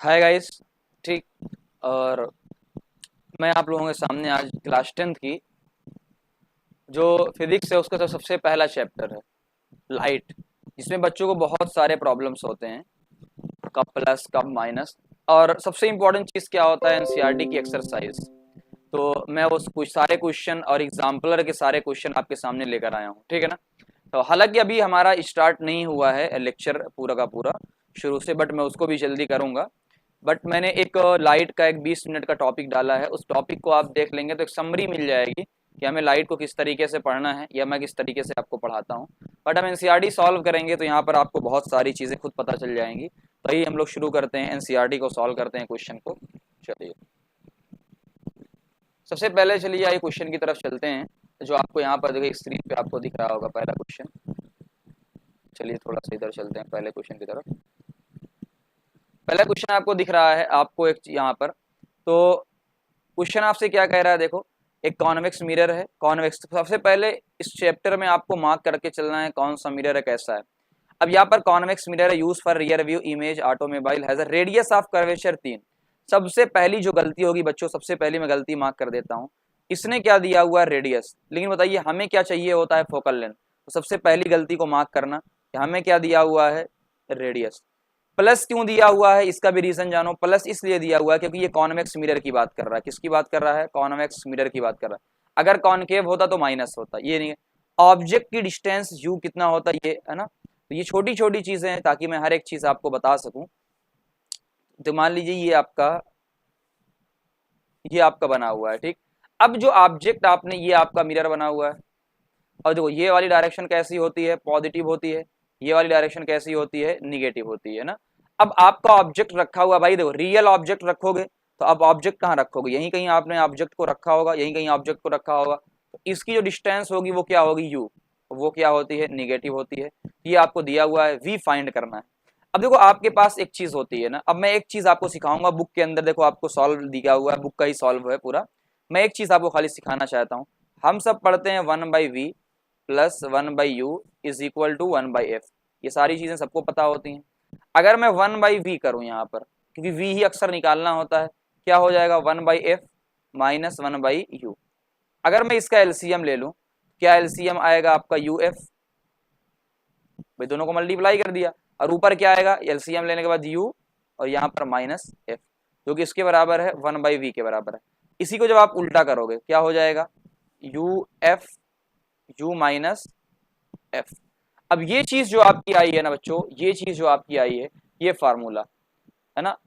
Hi guys. ठीक। और मैं आप लोगों के सामने आज क्लास 10th की जो फिजिक्स है उसका तो सबसे पहला चैप्टर है लाइट, जिसमें बच्चों को बहुत सारे प्रॉब्लम्स होते हैं, कब प्लस कब माइनस। और सबसे इम्पोर्टेंट चीज़ क्या होता है, एनसीईआरटी की एक्सरसाइज। तो मैं उस कुछ सारे क्वेश्चन और एग्जाम्पलर के सारे क्वेश्चन आपके सामने लेकर आया हूँ, ठीक है ना। तो हालांकि अभी हमारा स्टार्ट नहीं हुआ है लेक्चर पूरा का पूरा शुरू से, बट मैं उसको भी जल्दी करूँगा। बट मैंने एक लाइट का एक 20 मिनट का टॉपिक डाला है, उस टॉपिक को आप देख लेंगे तो एक समरी मिल जाएगी कि हमें लाइट को किस तरीके से पढ़ना है या मैं किस तरीके से आपको पढ़ाता हूँ। बट हम एनसीईआरटी सॉल्व करेंगे तो यहाँ पर आपको बहुत सारी चीज़ें खुद पता चल जाएंगी। तो आइए हम लोग शुरू करते हैं, एनसीईआरटी को सॉल्व करते हैं क्वेश्चन को। चलिए सबसे पहले चलिए आइए क्वेश्चन की तरफ चलते हैं, जो आपको यहाँ पर देखिए स्क्रीन पे आपको दिख रहा होगा पहला क्वेश्चन। चलिए थोड़ा सा इधर चलते हैं पहले क्वेश्चन की तरफ। पहला क्वेश्चन आपको दिख रहा है आपको एक यहाँ पर। तो क्वेश्चन आपसे क्या कह रहा है, देखो एक कॉन्वेक्स मिरर है। कॉन्वेक्स सबसे पहले इस चैप्टर में आपको मार्क करके चलना है कौन सा मिरर है, कैसा है। अब यहाँ पर कॉन्वेक्स मिरर है, use for rear view image automobile, has a radius of curvature 3। सबसे पहली जो गलती होगी बच्चों, सबसे पहली मैं गलती मार्क कर देता हूँ। इसने क्या दिया हुआ है, रेडियस, लेकिन बताइए हमें क्या चाहिए होता है, फोकल लेंथ। तो सबसे पहली गलती को मार्क करना कि हमें क्या दिया हुआ है, रेडियस। प्लस क्यों दिया हुआ है, इसका भी रीजन जानो। प्लस इसलिए दिया हुआ है क्योंकि ये कॉन्वेक्स मिरर की बात कर रहा है। किसकी बात कर रहा है, कॉन्वेक्स मिरर की बात कर रहा है। अगर कॉनकेव होता तो माइनस होता, ये नहीं है। ऑब्जेक्ट की डिस्टेंस यू कितना होता ये है ना। तो ये छोटी छोटी चीजें हैं ताकि मैं हर एक चीज आपको बता सकूं। तो मान लीजिए ये आपका बना हुआ है, ठीक। अब जो ऑब्जेक्ट आपने, ये आपका मिरर बना हुआ है, और देखो ये वाली डायरेक्शन कैसी होती है, पॉजिटिव होती है। ये वाली डायरेक्शन कैसी होती है, निगेटिव होती है ना। अब आपका ऑब्जेक्ट रखा हुआ, भाई देखो रियल ऑब्जेक्ट रखोगे तो अब ऑब्जेक्ट कहाँ रखोगे, यहीं कहीं आपने ऑब्जेक्ट को रखा होगा, यहीं कहीं ऑब्जेक्ट को रखा होगा। तो इसकी जो डिस्टेंस होगी वो क्या होगी, यू। वो क्या होती है, निगेटिव होती है। ये आपको दिया हुआ है, वी फाइंड करना है। अब देखो आपके पास एक चीज होती है ना, अब मैं एक चीज आपको सिखाऊंगा बुक के अंदर। देखो आपको सॉल्व दिया हुआ है, बुक का ही सॉल्व है पूरा। मैं एक चीज आपको खाली सिखाना चाहता हूँ। हम सब पढ़ते हैं 1/v plus 1/u is equal to 1/f। ये सारी चीजें सबको पता होती हैं। अगर मैं 1/v करूं यहाँ पर, क्योंकि v ही अक्सर निकालना होता है, क्या हो जाएगा 1/f माइनस 1/u। अगर मैं इसका एलसीएम ले लूं, क्या एलसीएम आएगा आपका uf। भाई दोनों को मल्टीप्लाई कर दिया, और ऊपर क्या आएगा, एलसीएम लेने के बाद u, और यहाँ पर माइनस f, जो कि इसके बराबर है 1/v के बराबर है। इसी को जब आप उल्टा करोगे क्या हो जाएगा, uf u माइनस f। अब ये चीज जो आपकी आई है ना बच्चों, ये चीज जो आपकी आई है, ये फार्मूला है ना।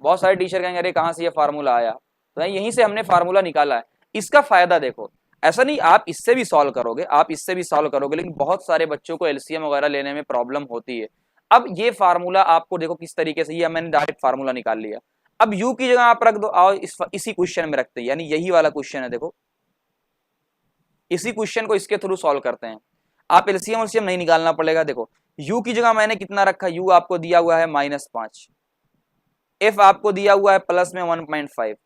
बहुत सारे टीचर कहेंगे अरे कहाँ से ये फार्मूला आया, तो यहीं से हमने फार्मूला निकाला है। इसका फायदा देखो, ऐसा नहीं आप इससे भी सॉल्व करोगे, आप इससे भी सॉल्व करोगे, लेकिन बहुत सारे बच्चों को एलसीएम वगैरह लेने में प्रॉब्लम होती है। अब ये फार्मूला आपको देखो किस तरीके से, ये मैंने डायरेक्ट फार्मूला निकाल लिया। अब यू की जगह आप रख दो, आओ इसी क्वेश्चन में रखते हैं, यानी यही वाला क्वेश्चन है। देखो इसी क्वेश्चन को इसके थ्रू सॉल्व करते हैं। आप एलसीएम एलसीएम नहीं निकालना पड़ेगा। देखो u की जगह मैंने कितना रखा, u आपको दिया हुआ है -5, f आपको दिया हुआ है प्लस में 1.5,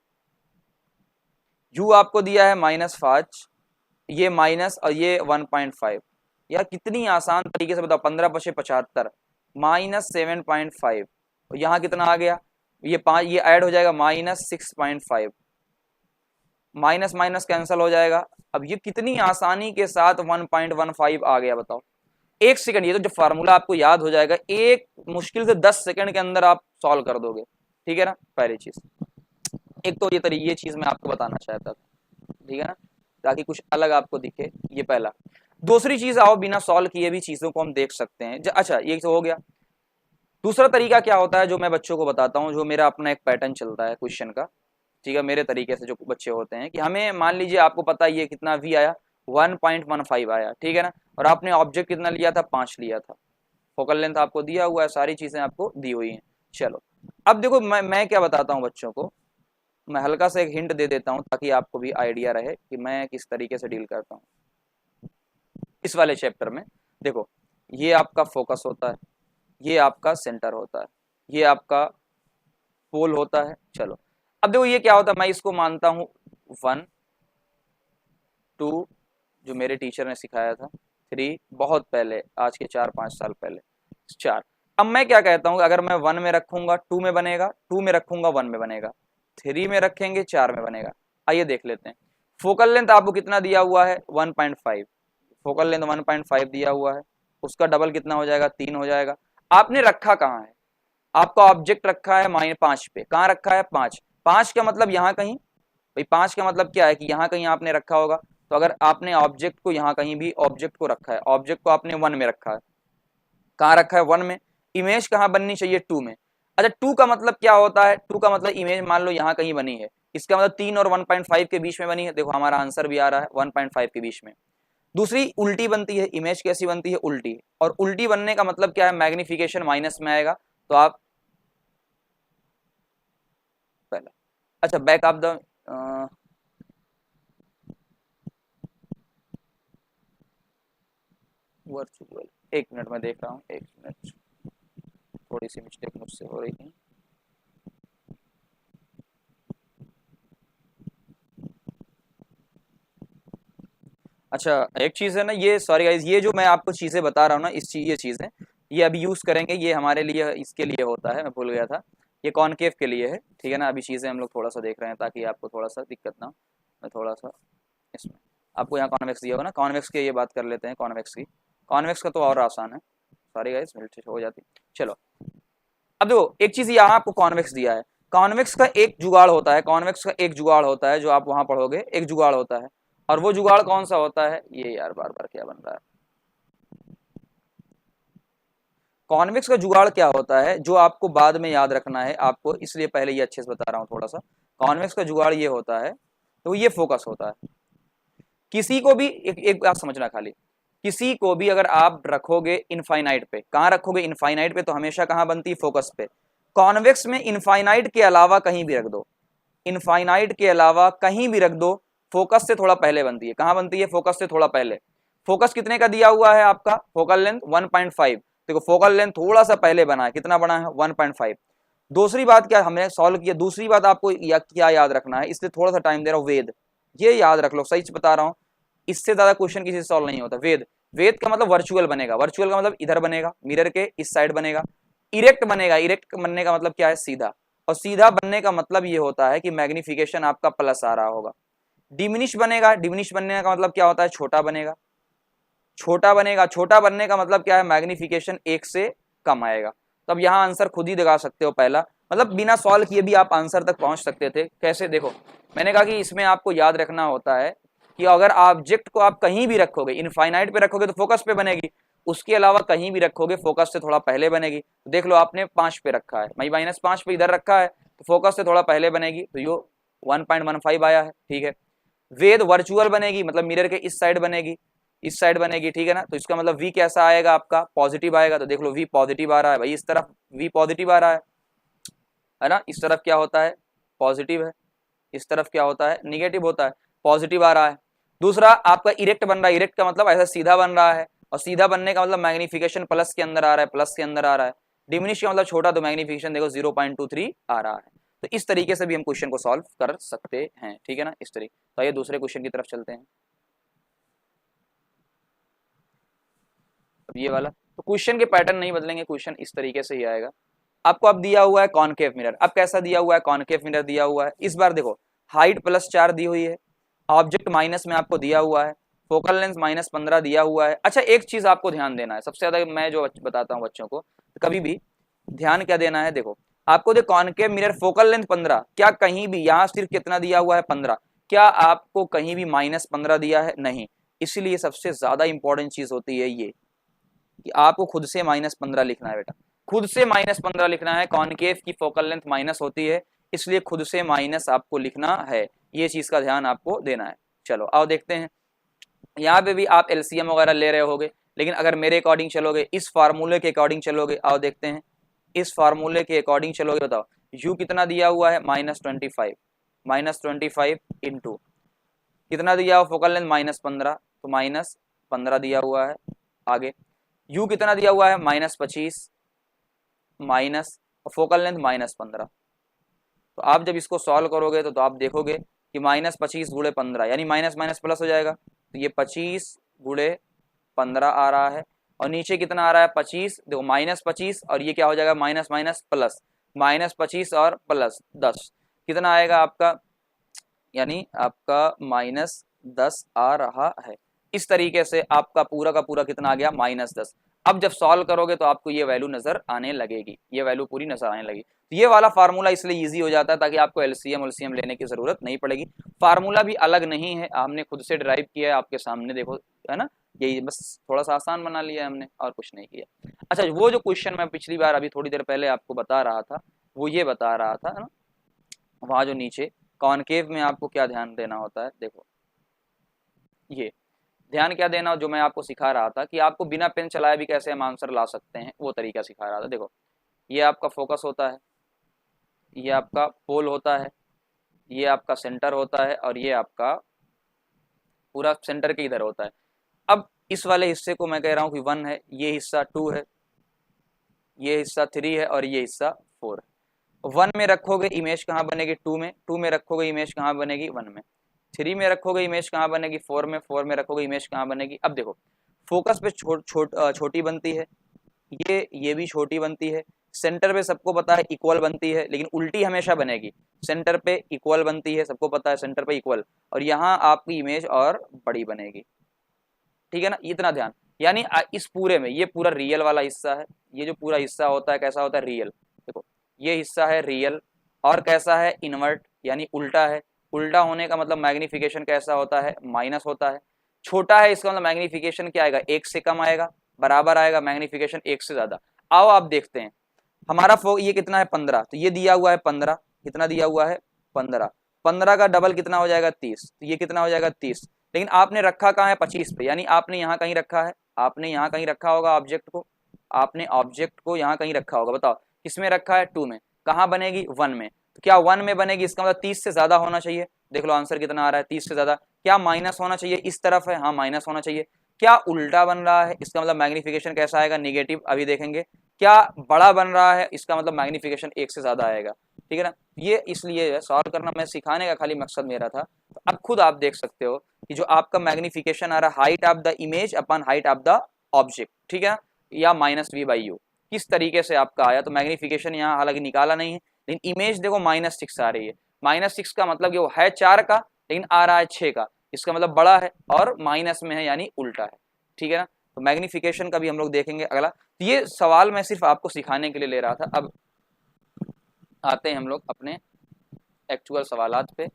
u आपको दिया है -5, ये माइनस और ये 1.5। यार कितनी आसान तरीके से बताओ, 15×5 = 75 -7.5, और यहाँ कितना आ गया, ये 5, ये ऐड हो जाएगा -6.5, माइनस माइनस कैंसिल हो जाएगा। अब ये कितनी आसानी के साथ 1.15 आ गया, बताओ। एक सेकंड, ये तो जब फार्मूला आपको याद हो जाएगा, एक मुश्किल से 10 सेकंड के अंदर आप सॉल्व कर दोगे, ठीक है ना। पहली चीज, एक तो ये चीज मैं आपको बताना चाहता था, ठीक है ना, ताकि कुछ अलग आपको दिखे, ये पहला। दूसरी चीज, आओ बिना सॉल्व किए भी चीजों को हम देख सकते हैं। अच्छा ये तो हो गया। दूसरा तरीका क्या होता है जो मैं बच्चों को बताता हूँ, जो मेरा अपना एक पैटर्न चलता है क्वेश्चन का, ठीक है। मेरे तरीके से जो बच्चे होते हैं कि हमें मान लीजिए आपको पता है ये कितना v आया, 1.15 आया, ठीक है ना। और आपने ऑब्जेक्ट कितना लिया था, 5 लिया था। फोकल लेंथ आपको दिया हुआ है, सारी चीजें आपको दी हुई हैं। चलो अब देखो मैं क्या बताता हूँ बच्चों को, मैं हल्का सा एक हिंट दे देता हूँ ताकि आपको भी आइडिया रहे कि मैं किस तरीके से डील करता हूँ इस वाले चैप्टर में। देखो ये आपका फोकस होता है, ये आपका सेंटर होता है, ये आपका पोल होता है। चलो अब देखो ये क्या होता है, मैं इसको मानता हूँ 1 2, जो मेरे टीचर ने सिखाया था, 3 बहुत पहले, आज के 4-5 साल पहले, 4। अब मैं क्या कहता हूँ, अगर मैं 1 में रखूंगा 2 में बनेगा, 2 में रखूंगा 1 में बनेगा, 3 में रखेंगे 4 में बनेगा। आइए देख लेते हैं। फोकल लेंथ आपको कितना दिया हुआ है 1.5, फोकल लेंथ 1.5 दिया हुआ है, उसका डबल कितना हो जाएगा 3 हो जाएगा। आपने रखा कहाँ है, आपका ऑब्जेक्ट रखा है -5 पे, कहाँ रखा है 5, 5 का मतलब यहाँ कहीं, भाई 5 का मतलब क्या है कि यहाँ कहीं आपने रखा होगा। तो अगर आपने ऑब्जेक्ट को यहाँ कहीं भी ऑब्जेक्ट को रखा है, ऑब्जेक्ट को आपने 1 में रखा है, कहाँ रखा है 1 में, इमेज कहाँ बननी चाहिए 2 में। अच्छा 2 का मतलब क्या होता है, 2 का मतलब इमेज मान लो यहाँ कहीं बनी है, इसका मतलब 3 और 1.5 के बीच में बनी है। देखो हमारा आंसर भी आ रहा है 1.5 के बीच में। दूसरी उल्टी बनती है, इमेज कैसी बनती है उल्टी, और उल्टी बनने का मतलब क्या है, मैग्निफिकेशन माइनस में आएगा। तो आप पहला, अच्छा बैक ऑफ द वर्चुअल, एक मिनट में देख रहा हूँ, एक मिनट, थोड़ी सी मिस्टेक मुझसे हो रही थी। अच्छा एक चीज है ना, ये सॉरी गाइज, ये जो मैं आपको चीजें बता रहा हूँ ना, इस चीज ये चीजें ये अभी यूज करेंगे, ये हमारे लिए इसके लिए होता है, मैं भूल गया था, ये कॉनकेव के लिए है, ठीक है ना। अभी चीजें हम लोग थोड़ा सा देख रहे हैं ताकि आपको थोड़ा सा दिक्कत ना हो। मैं थोड़ा सा इसमें आपको यहाँ कॉन्वेक्स दिया होगा ना, कॉन्वेक्स की ये बात कर लेते हैं, कॉन्वेक्स की, कॉन्वेक्स का तो और आसान है, सॉरी गाइज मिनट हो जाती। चलो अब देखो एक चीज यहाँ आपको कॉन्वेक्स दिया है, कॉन्वेक्स का एक जुगाड़ होता है, कॉन्वेक्स का एक जुगाड़ होता है जो आप वहां पढ़ोगे, एक जुगाड़ होता है, और वो जुगाड़ कौन सा होता है, ये यार बार बार क्या बन रहा है, कॉन्वेक्स का जुगाड़ क्या होता है जो आपको बाद में याद रखना है आपको, इसलिए पहले ये अच्छे से बता रहा हूँ थोड़ा सा। कॉन्वेक्स का जुगाड़ ये होता है, तो ये फोकस होता है। किसी को भी एक बात समझना खाली, किसी को भी अगर आप रखोगे इनफाइनाइट पे, कहाँ रखोगे इनफाइनाइट पे, तो हमेशा कहाँ बनती है फोकस पे। कॉन्वेक्स में इनफाइनाइट के अलावा कहीं भी रख दो, इनफाइनाइट के अलावा कहीं भी रख दो, फोकस से थोड़ा पहले बनती है। कहाँ बनती है, फोकस से थोड़ा पहले। फोकस कितने का दिया हुआ है आपका, फोकल लेंथ 1.5, देखो फोकल लेंथ थोड़ा सा पहले बना है, कितना बना है 1.5। दूसरी बात क्या हमने सॉल्व किया, दूसरी बात आपको क्या याद रखना है, इसलिए थोड़ा सा टाइम दे रहा हूँ, वेद, ये याद रख लो, सही बता रहा हूँ, इससे ज्यादा क्वेश्चन किसी से सॉल्व नहीं होता। वेद, वेद का मतलब वर्चुअल बनेगा, वर्चुअल का मतलब इधर बनेगा, मिरर के इस साइड बनेगा। इरेक्ट बनेगा, इरेक्ट बनने का मतलब क्या है, सीधा, और सीधा बनने का मतलब ये होता है कि मैग्निफिकेशन आपका प्लस आ रहा होगा। डिमिनिश बनेगा, डिमिनिश बनने का मतलब क्या होता है, छोटा बनेगा, छोटा बनेगा, छोटा बनने का मतलब क्या है, मैग्निफिकेशन 1 से कम आएगा। तब यहाँ आंसर खुद ही दिखा सकते हो, पहला मतलब बिना सॉल्व किए भी आप आंसर तक पहुंच सकते थे। कैसे, देखो मैंने कहा कि इसमें आपको याद रखना होता है कि अगर ऑब्जेक्ट को आप कहीं भी रखोगे, इनफाइनाइट पे रखोगे तो फोकस पे बनेगी, उसके अलावा कहीं भी रखोगे फोकस से थोड़ा पहले बनेगी। तो देख लो आपने 5 पे रखा है, मई -5 पे इधर रखा है, तो फोकस से थोड़ा पहले बनेगी, तो यो 1.15 आया है, ठीक है। वेद वर्चुअल बनेगी, मतलब मिरर के इस साइड बनेगी, इस साइड बनेगी, ठीक है ना। तो इसका मतलब वी कैसा आएगा आपका, पॉजिटिव आएगा। तो देख लो वी पॉजिटिव आ रहा है भाई, इस तरफ वी पॉजिटिव आ रहा है ना, इस तरफ क्या होता है पॉजिटिव है, इस तरफ क्या होता है निगेटिव होता है, पॉजिटिव आ रहा है। दूसरा आपका इरेक्ट बन रहा है, इरेक्ट का मतलब ऐसा सीधा बन रहा है, और सीधा बनने का मतलब मैग्निफिकेशन प्लस के अंदर आ रहा है, प्लस के अंदर आ रहा है। डिमिनिश का मतलब छोटा, तो मैग्निफिकेशन देखो 0.23 आ रहा है। तो इस तरीके से भी हम क्वेश्चन को सॉल्व कर सकते हैं, ठीक है ना, इस तरीके। तो आइए दूसरे क्वेश्चन की तरफ चलते हैं। अब ये वाला, तो क्वेश्चन के पैटर्न नहीं बदलेंगे, क्वेश्चन इस तरीके से ही आएगा। आपको अब दिया हुआ है कॉनकेव मिरर, अब कैसा दिया हुआ है, कॉनकेव मिरर दिया हुआ है। इस बार देखो हाइट +4 दी हुई है, ऑब्जेक्ट माइनस में आपको दिया हुआ है, फोकल लेंथ -15 दिया हुआ है। अच्छा एक चीज आपको ध्यान देना है, सबसे ज्यादा मैं जो बताता हूँ बच्चों को, तो कभी भी ध्यान क्या देना है, देखो आपको जो कॉनकेव मिरर फोकल लेंथ 15, क्या कहीं भी यहाँ सिर्फ कितना दिया हुआ है 15, क्या आपको कहीं भी -15 दिया है, नहीं। इसलिए सबसे ज्यादा इंपॉर्टेंट चीज होती है ये कि आपको खुद से -15 लिखना है बेटा, खुद से -15 लिखना है। कॉनकेव की फोकल लेंथ माइनस होती है, इसलिए खुद से माइनस आपको लिखना है, ये चीज का ध्यान आपको देना है। चलो आओ देखते हैं, यहाँ पे भी आप एलसीएम वगैरह ले रहे होगे, लेकिन अगर मेरे अकॉर्डिंग चलोगे, इस फार्मूले के अकॉर्डिंग चलोगे, आओ देखते हैं, इस फार्मूले के अकॉर्डिंग चलोगे, बताओ u कितना दिया हुआ है -25, -25 इंटू कितना दिया हुआ फोकल लेंथ -15, तो -15 दिया हुआ है। आगे u कितना दिया हुआ है -25 माइनस, फोकल लेंथ -15। तो आप जब इसको सॉल्व करोगे तो आप देखोगे कि -25 गुणे 15 यानी माइनस माइनस प्लस हो जाएगा, तो ये 25 गुणे 15 आ रहा है। और नीचे कितना आ रहा है 25, देखो -25, और ये क्या हो जाएगा माइनस माइनस प्लस, -25 और +10 कितना आएगा आपका, यानी आपका -10 आ रहा है। इस तरीके से आपका पूरा का पूरा कितना आ गया -10। अब जब सॉल्व करोगे तो आपको ये वैल्यू नजर आने लगेगी, ये वैल्यू पूरी नजर आने लगेगी। तो ये वाला फार्मूला इसलिए इजी हो जाता है ताकि आपको एलसीएम एलसीएम लेने की जरूरत नहीं पड़ेगी। फार्मूला भी अलग नहीं है, हमने खुद से ड्राइव किया है, आपके सामने देखो, है ना, यही बस थोड़ा सा आसान बना लिया है हमने और कुछ नहीं किया। अच्छा, वो जो क्वेश्चन मैं पिछली बार अभी थोड़ी देर पहले आपको बता रहा था, वो ये बता रहा था ना, वहां जो नीचे कॉनकेव में आपको क्या ध्यान देना होता है, देखो ये ध्यान क्या देना, जो मैं आपको सिखा रहा था कि आपको बिना पेन चलाए भी कैसे हम आंसर ला सकते हैं, वो तरीका सिखा रहा था। देखो ये आपका फोकस होता है, ये आपका पोल होता है, ये आपका सेंटर होता है, और ये आपका पूरा सेंटर के इधर होता है। अब इस वाले हिस्से को मैं कह रहा हूँ कि 1 है, ये हिस्सा 2 है, ये हिस्सा 3 है, और ये हिस्सा 4 है। 1 में रखोगे इमेज कहाँ बनेगी 2 में, 2 में रखोगे इमेज कहाँ बनेगी 1 में, 3 में रखोगे इमेज कहाँ बनेगी 4 में, 4 में रखोगे इमेज कहाँ बनेगी। अब देखो फोकस पे छोटी बनती है, ये भी छोटी बनती है, सेंटर पे सबको पता है इक्वल बनती है, लेकिन उल्टी हमेशा बनेगी, सेंटर पे इक्वल बनती है, सबको पता है सेंटर पे इक्वल, और यहाँ आपकी इमेज और बड़ी बनेगी, ठीक है ना, इतना ध्यान। यानी इस पूरे में ये पूरा रियल वाला हिस्सा है, ये जो पूरा हिस्सा होता है कैसा होता है रियल, देखो ये हिस्सा है रियल, और कैसा है इनवर्ट यानी उल्टा है, उल्टा होने का मतलब मैग्निफिकेशन कैसा होता है माइनस होता है, छोटा है इसका मतलब मैग्निफिकेशन क्या आएगा 1 से कम आएगा, बराबर आएगा मैग्निफिकेशन 1 से ज्यादा। आओ आप देखते हैं हमारा ये कितना है 15, तो ये दिया हुआ है 15, कितना दिया हुआ है 15, 15 का डबल कितना हो जाएगा 30, तो ये कितना हो जाएगा 30, लेकिन आपने रखा कहाँ है 25 पे, यानी आपने यहाँ कहीं रखा है, आपने यहाँ कहीं रखा होगा ऑब्जेक्ट को, आपने ऑब्जेक्ट को यहाँ कहीं रखा होगा, बताओ किसमें रखा है 2 में, कहाँ बनेगी 1 में, तो क्या 1 में बनेगी, इसका मतलब 30 से ज्यादा होना चाहिए, देख लो आंसर कितना आ रहा है 30 से ज्यादा। क्या माइनस होना चाहिए इस तरफ है, हाँ माइनस होना चाहिए। क्या उल्टा बन रहा है, इसका मतलब मैग्निफिकेशन कैसा आएगा निगेटिव, अभी देखेंगे। क्या बड़ा बन रहा है, इसका मतलब मैग्निफिकेशन 1 से ज्यादा आएगा, ठीक है ना। ये इसलिए सॉल्व करना मैं सिखाने का खाली मकसद मेरा था। तो अब खुद आप देख सकते हो कि जो आपका मैग्निफिकेशन आ रहा है height of the image upon height of the object, ठीक है, या -v/u किस तरीके से आपका आया। तो मैग्निफिकेशन यहाँ हालांकि निकाला नहीं है, लेकिन इमेज देखो -6 आ रही है, -6 का मतलब कि वो है 4 का लेकिन आ रहा है 6 का, इसका मतलब बड़ा है और माइनस में है यानी उल्टा है, ठीक है ना। तो मैग्निफिकेशन का भी हम लोग देखेंगे अगला। तो ये सवाल मैं सिर्फ आपको सिखाने के लिए ले रहा था। अब आते हैं हम लोग अपने एक्चुअल सवालात पे।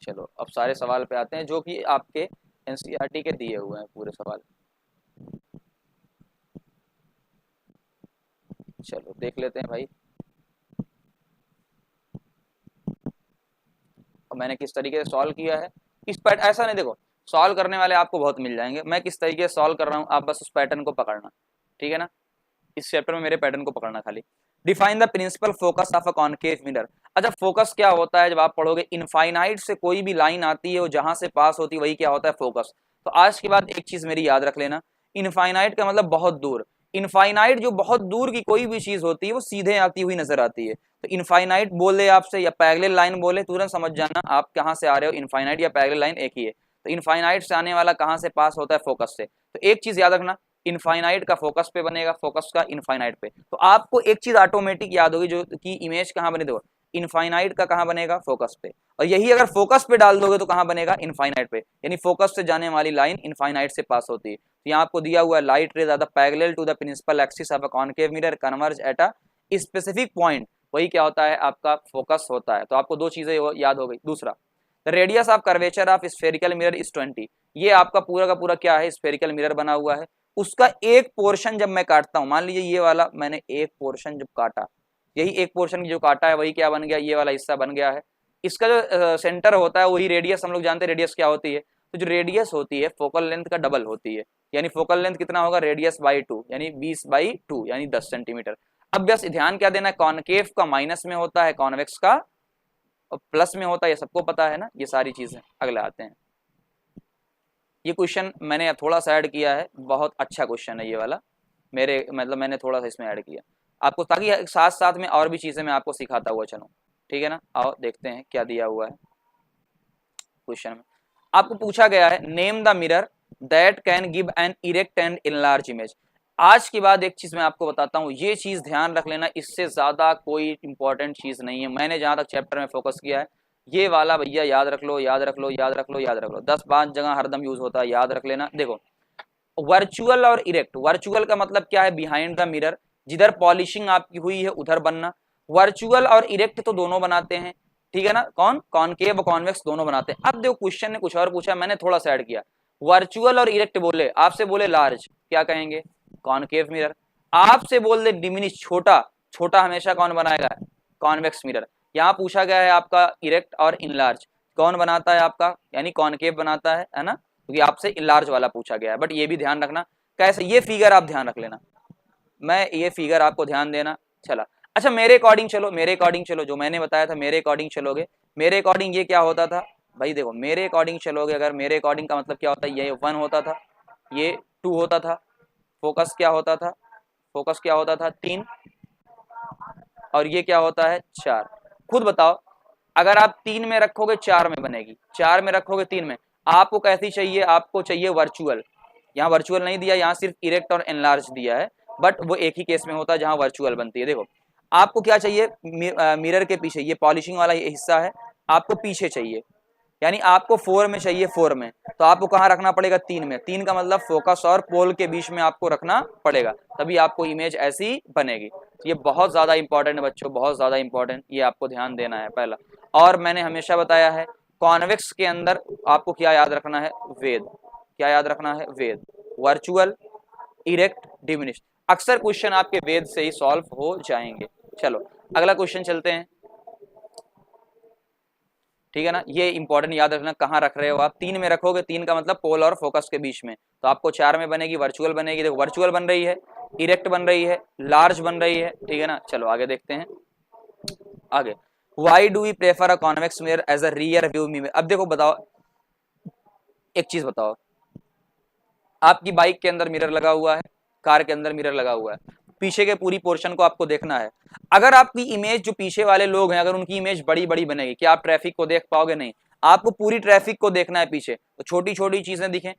चलो अब सारे सवाल पे आते हैं जो कि आपके एनसीईआरटी के दिए हुए हैं पूरे सवाल। चलो देख लेते हैं भाई, और मैंने किस तरीके से सॉल्व किया है। इस पैटर्न ऐसा नहीं, देखो सॉल्व करने वाले आपको बहुत मिल जाएंगे, मैं किस तरीके से सॉल्व कर रहा हूँ आप बस उस पैटर्न को पकड़ना, ठीक है ना। इस चैप्टर में मेरे पैटर्न को पकड़ना खाली। Define the principal focus of a concave mirror. अच्छा फोकस क्या होता है, जब आप पढ़ोगे इनफाइनाइट से कोई भी लाइन आती है वो जहां से पास होती है वही क्या होता है फोकस। तो आज के बाद एक चीज मेरी याद रख लेना, इनफाइनाइट का मतलब बहुत दूर, इनफाइनाइट जो बहुत दूर की कोई भी चीज होती है वो सीधे आती हुई नजर आती है। तो इनफाइनाइट बोले आपसे या पैरेलल लाइन बोले तुरंत समझ जाना आप कहाँ से आ रहे हो, इनफाइनाइट या पैरेलल लाइन एक ही है। तो इनफाइनाइट से आने वाला कहाँ से पास होता है फोकस से। तो एक चीज याद रखना, इनफाइनाइट का फोकस पे बनेगा, फोकस का इनफाइनाइट पे। तो आपको एक चीज ऑटोमेटिक याद होगी जो कि इमेज कहाँ बने, देखो इनफाइनाइट का कहाँ बनेगा फोकस पे, और यही अगर फोकस पे डाल दोगे तो कहाँ बनेगा इनफाइनाइट पे, यानी फोकस से जाने वाली लाइन इनफाइनाइट से पास होती है। तो यहाँ आपको दिया हुआ है light rays are the parallel to the principal axis of a concave mirror converge at a specific point, वही क्या होता है आपका फोकस होता है। तो आपको दो चीजें याद हो गई। दूसरा, the radius of curvature of spherical mirror is 20, ये आपका पूरा का पूरा क्या है स्फेरिकल मिरर बना हुआ है, उसका एक पोर्शन जब मैं काटता हूं, मान लीजिए ये वाला मैंने एक पोर्शन जब काटा, यही एक पोर्शन जो काटा है वही क्या बन गया, ये वाला हिस्सा बन गया है। इसका जो सेंटर होता है वही रेडियस, हम लोग जानते हैं रेडियस क्या होती है। तो जो रेडियस होती है फोकल लेंथ का डबल होती है, यानी फोकल लेंथ कितना होगा रेडियस बाई 2 यानी 20/2 यानी 10 सेंटीमीटर। अब बस ध्यान क्या देना है, कॉनकेव का माइनस में होता है, कॉन्वेक्स का प्लस में होता है, ये सबको पता है ना ये सारी चीजें। अगले आते हैं, ये क्वेश्चन मैंने थोड़ा सा ऐड किया है, बहुत अच्छा क्वेश्चन है ये वाला, मेरे मतलब मैंने थोड़ा सा इसमें ऐड किया आपको, ताकि साथ साथ में और भी चीजें मैं आपको सिखाता हुआ चलूं, ठीक है ना। आओ देखते हैं क्या दिया हुआ है क्वेश्चन में। आपको पूछा गया है name the mirror that can give an erect and enlarge image. आज के बाद एक चीज मैं आपको बताता हूँ, ये चीज ध्यान रख लेना, इससे ज्यादा कोई इंपॉर्टेंट चीज नहीं है। मैंने जहां तक चैप्टर में फोकस किया है ये वाला भैया याद रख लो, याद रख लो, याद रख लो, याद रख लो, 10-5 जगह हरदम यूज होता है, याद रख लेना। देखो वर्चुअल और इरेक्ट, वर्चुअल का मतलब क्या है, बिहाइंड द मिरर, जिधर पॉलिशिंग आपकी हुई है उधर बनना। वर्चुअल और इरेक्ट तो दोनों बनाते हैं, ठीक है ना, कौन, कॉनकेव और कॉन्वेक्स दोनों बनाते हैं। अब देखो क्वेश्चन ने कुछ और पूछा, मैंने थोड़ा सा ऐड किया। वर्चुअल और इरेक्ट बोले, आपसे बोले लार्ज, क्या कहेंगे, कॉनकेव मिरर। आपसे बोल दे डिमिनिश, छोटा, छोटा हमेशा कौन बनाएगा, कॉन्वेक्स मिरर। यहाँ पूछा गया है आपका इरेक्ट और इनलार्ज, कौन बनाता है आपका, यानी कॉनकेव बनाता है ना, क्योंकि आपसे इनलार्ज वाला पूछा गया है। बट ये भी ध्यान रखना कैसे, ये फिगर आप ध्यान रख लेना, मैं ये फिगर आपको ध्यान देना। चला, अच्छा मेरे अकॉर्डिंग चलो, मेरे अकॉर्डिंग चलो, जो मैंने बताया था मेरे अकॉर्डिंग चलोगे। मेरे अकॉर्डिंग ये क्या होता था भाई, देखो मेरे अकॉर्डिंग चलोगे, अगर मेरे अकॉर्डिंग का मतलब क्या होता है, ये 1 होता था, ये 2 होता था, फोकस क्या होता था, फोकस क्या होता था 3, और ये क्या होता है 4। खुद बताओ, अगर आप 3 में रखोगे 4 में बनेगी, 4 में रखोगे 3 में, आपको कैसी चाहिए, आपको चाहिए वर्चुअल। यहाँ वर्चुअल नहीं दिया, यहाँ सिर्फ इरेक्ट और एनलार्ज दिया है, बट वो एक ही केस में होता है जहाँ वर्चुअल बनती है। देखो आपको क्या चाहिए, मिरर के पीछे, ये पॉलिशिंग वाला ये हिस्सा है, आपको पीछे चाहिए, यानी आपको 4 में चाहिए, 4 में, तो आपको कहाँ रखना पड़ेगा, 3 में। 3 का मतलब फोकस और पोल के बीच में आपको रखना पड़ेगा, तभी आपको इमेज ऐसी बनेगी। ये बहुत ज्यादा इंपॉर्टेंट है बच्चों, बहुत ज्यादा इंपॉर्टेंट, ये आपको ध्यान देना है पहला। और मैंने हमेशा बताया है कॉन्वेक्स के अंदर आपको क्या याद रखना है, वेद, क्या याद रखना है, वेद, वर्चुअल, इरेक्ट, डिमिनिश। अक्सर क्वेश्चन आपके वेद से ही सॉल्व हो जाएंगे। चलो अगला क्वेश्चन चलते हैं, ठीक है ना, ये इंपॉर्टेंट याद रखना, कहाँ रख रहे हो आप, 3 में रखोगे, 3 का मतलब पोल और फोकस के बीच में, तो आपको 4 में बनेगी, वर्चुअल बनेगी। देखो वर्चुअल बन रही है, इरेक्ट बन रही है, लार्ज बन रही है, ठीक है ना। चलो आगे देखते हैं, आगे why do we prefer a convex mirror as a rear view mirror. अब देखो बताओ, एक चीज बताओ, आपकी बाइक के अंदर मिरर लगा हुआ है, कार के अंदर मिरर लगा हुआ है, पीछे के पूरी पोर्शन को आपको देखना है। अगर आपकी इमेज, जो पीछे वाले लोग हैं, अगर उनकी इमेज बड़ी बड़ी बनेगी, क्या आप ट्रैफिक को देख पाओगे, नहीं, आपको पूरी ट्रैफिक को देखना है पीछे, तो छोटी छोटी चीजें दिखें,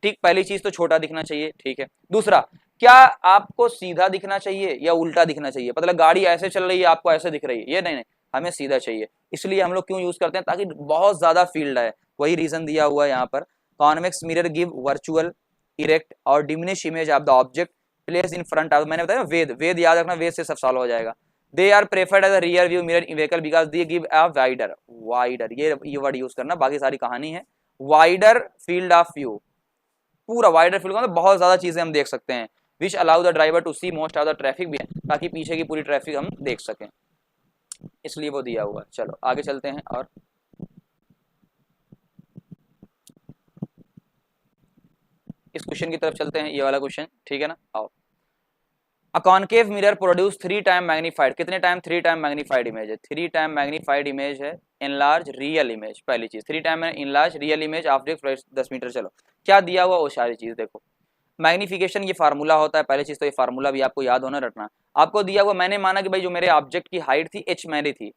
ठीक, पहली चीज तो छोटा दिखना चाहिए, ठीक है। दूसरा, क्या आपको सीधा दिखना चाहिए या उल्टा दिखना चाहिए, मतलब गाड़ी ऐसे चल रही है आपको ऐसे दिख रही है, ये नहीं, नहीं, हमें सीधा चाहिए। इसलिए हम लोग क्यों यूज करते हैं, ताकि बहुत ज्यादा फील्ड है, वही रीजन दिया हुआ है यहाँ पर। Convex mirror give virtual, erect और diminish image of the object place in front of, मैंने बताया वेद, वेद याद रखना, वेद से सब सॉल्व हो जाएगा। They are preferred as a rear view mirror in vehicle because they give a wider, wider, ये वर्ड यूज करना, बाकी सारी कहानी है। वाइडर फील्ड ऑफ व्यू, पूरा वाइडर फील्ड का मतलब बहुत ज्यादा चीजें हम देख सकते हैं, which allow the driver to see most of the traffic भी है, ताकि पीछे की पूरी ट्रैफिक हम देख सकें, इसलिए वो दिया हुआ है। चलो आगे चलते हैं, और इस क्वेश्चन की तरफ चलते हैं, ये वाला क्वेश्चन, ठीक है ना। आओ, a concave mirror produce 3 time magnified, कितने टाइम, 3 टाइम मैग्नीफाइड इमेज है, 3 टाइम मैग्नीफाइड इमेज है, इनलार्ज रियल इमेज, पहली चीज 3 time enlarge real image object 10 meter. चलो क्या दिया हुआ वो सारी चीज देखो, मैग्निफिकेशन ये फार्मूला होता है, पहली चीज तो ये फार्मूला भी आपको याद होना रखना। आपको दिया हुआ, मैंने माना कि भाई जो मेरे ऑब्जेक्ट की हाइट थी h मैंने थी,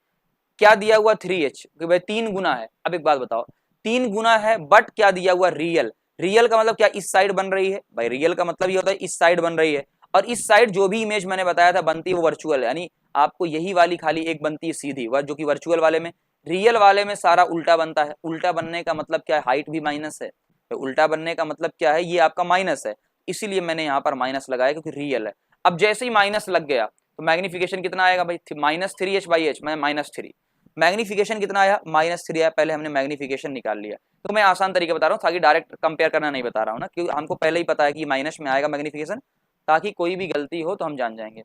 क्या दिया हुआ 3h, कि भाई 3 गुना है। अब एक बात बताओ, 3 गुना है, बट क्या दिया हुआ, रियल, रियल का मतलब क्या, इस साइड बन रही है, भाई रियल का मतलब ये होता है इस साइड बन रही है, और इस साइड जो भी इमेज मैंने बताया था बनती है वो वर्चुअल है, यानी आपको यही वाली खाली एक बनती है सीधी, वह जो कि वर्चुअल वाले में, रियल वाले में सारा उल्टा बनता है। उल्टा बनने का मतलब क्या है, हाइट भी माइनस है, तो उल्टा बनने का मतलब क्या है, ये आपका माइनस है, इसीलिए मैंने यहाँ पर माइनस लगाया क्योंकि रियल है। अब जैसे ही माइनस लग गया तो मैग्निफिकेशन कितना आएगा भाई, -3h/h, मैं -3, मैग्निफिकेशन कितना आया, -3 आया, पहले हमने मैग्निफिकेशन निकाल लिया। तो मैं आसान तरीके बता रहा हूँ, ताकि डायरेक्ट कंपेयर करना नहीं बता रहा हूँ ना, क्योंकि हमको पहले ही पता है कि माइनस में आएगा मैग्निफिकेशन, ताकि कोई भी गलती हो तो हम जान जाएंगे।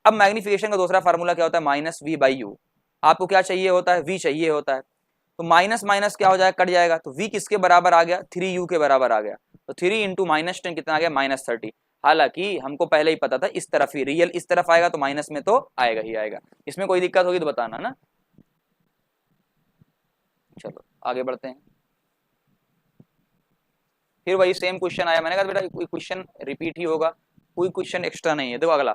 अब मैग्निफिकेशन का दूसरा फार्मूला क्या होता है, -v/u, आपको क्या चाहिए होता है, v चाहिए होता है, तो माइनस माइनस क्या हो जाएगा, कट जाएगा, तो v किसके बराबर आ गया, 3u के बराबर आ गया, तो 3 इंटू -10 कितना आ गया, -30। हालांकि हमको पहले ही पता था इस तरफ ही, रियल इस तरफ आएगा तो माइनस में तो आएगा ही आएगा, इसमें कोई दिक्कत होगी तो बताना ना। चलो आगे बढ़ते हैं, फिर वही सेम क्वेश्चन आया, मैंने कहा बेटा कोई क्वेश्चन रिपीट ही होगा, कोई क्वेश्चन एक्स्ट्रा नहीं है। देखो अगला,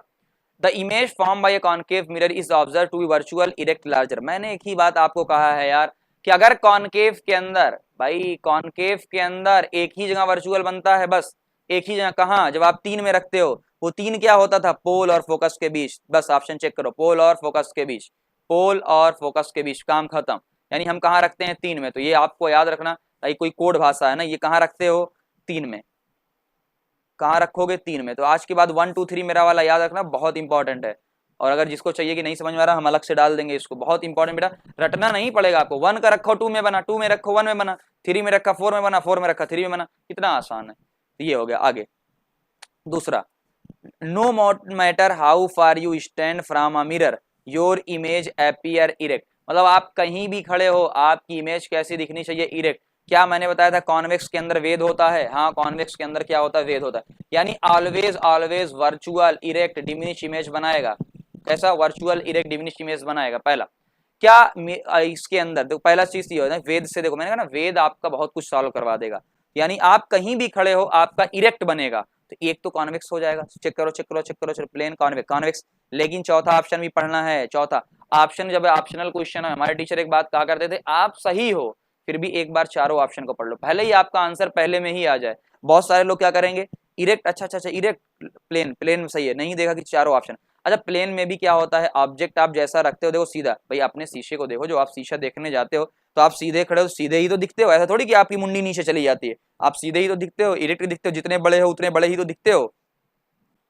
the image form by a concave mirror is observe to be virtual, erect, larger. मैंने एक ही बात आपको कहा है यार, कि अगर कॉनकेव के अंदर, भाई कॉनकेव के अंदर एक ही जगह वर्चुअल बनता है, बस एक ही जगह, कहाँ, जब आप 3 में रखते हो, वो 3 क्या होता था, पोल और फोकस के बीच, बस ऑप्शन चेक करो, पोल और फोकस के बीच, पोल और फोकस के बीच, काम खत्म। यानी हम कहाँ रखते हैं, 3 में। तो ये आपको याद रखना, भाई कोई कोड भाषा है ना, ये कहाँ रखते हो, 3 में। कहाँ रखोगे, 3 में। तो आज के बाद 1 2 3 मेरा वाला याद रखना, बहुत इंपॉर्टेंट है। और अगर जिसको चाहिए कि नहीं समझ में आ रहा, हम अलग से डाल देंगे इसको, बहुत इंपॉर्टेंट बेटा, रटना नहीं पड़ेगा आपको। 1 का रखो 2 में बना, 2 में रखो 1 में बना, 3 में रखा 4 में बना, 4 में रखा 3 में बना, कितना आसान है। तो ये हो गया। आगे दूसरा, no matter how far you stand from a mirror your image appear erect. मतलब आप कहीं भी खड़े हो, आपकी इमेज कैसी दिखनी चाहिए, इरेक्ट। क्या मैंने बताया था, कॉन्वेक्स के अंदर वेद होता है, हाँ कॉन्वेक्स के अंदर क्या होता है, वेद होता है। यानी always always virtual erect diminish image बनाएगा। कैसा, वर्चुअल इरेक्ट डिमिनिश इमेज बनाएगा। पहला क्या इसके अंदर देखो, पहला चीज ये होता है वेद से, देखो मैंने कहा ना, वेद आपका बहुत कुछ सॉल्व करवा देगा। यानी आप कहीं भी खड़े हो, आपका इरेक्ट बनेगा। तो एक तो कॉन्वेक्स हो जाएगा, चेक करो चेक करो चेक करो, चलो प्लेन कॉन्वेक्स कॉन्वेक्स। लेकिन चौथा ऑप्शन भी पढ़ना है। चौथा ऑप्शन जब ऑप्शनल क्वेश्चन है, हमारे टीचर एक बात कहा करते थे, आप सही हो फिर भी एक बार चारों ऑप्शन को पढ़ लो, भले ही आपका आंसर पहले में ही आ जाए। बहुत सारे लोग क्या करेंगे, इरेक्ट, अच्छा अच्छा अच्छा इरेक्ट, प्लेन, प्लेन सही है, नहीं देखा कि चारों ऑप्शन। अच्छा प्लेन में भी क्या होता है, ऑब्जेक्ट आप जैसा रखते हो, देखो सीधा, भाई अपने शीशे को देखो, जो आप शीशा देखने जाते हो तो आप सीधे खड़े हो, सीधे ही तो दिखते हो, ऐसा थोड़ी कि आपकी मुंडी नीचे चली जाती है, आप सीधे ही तो दिखते हो, इरेक्ट दिखते हो, जितने बड़े हो उतने बड़े ही तो दिखते हो,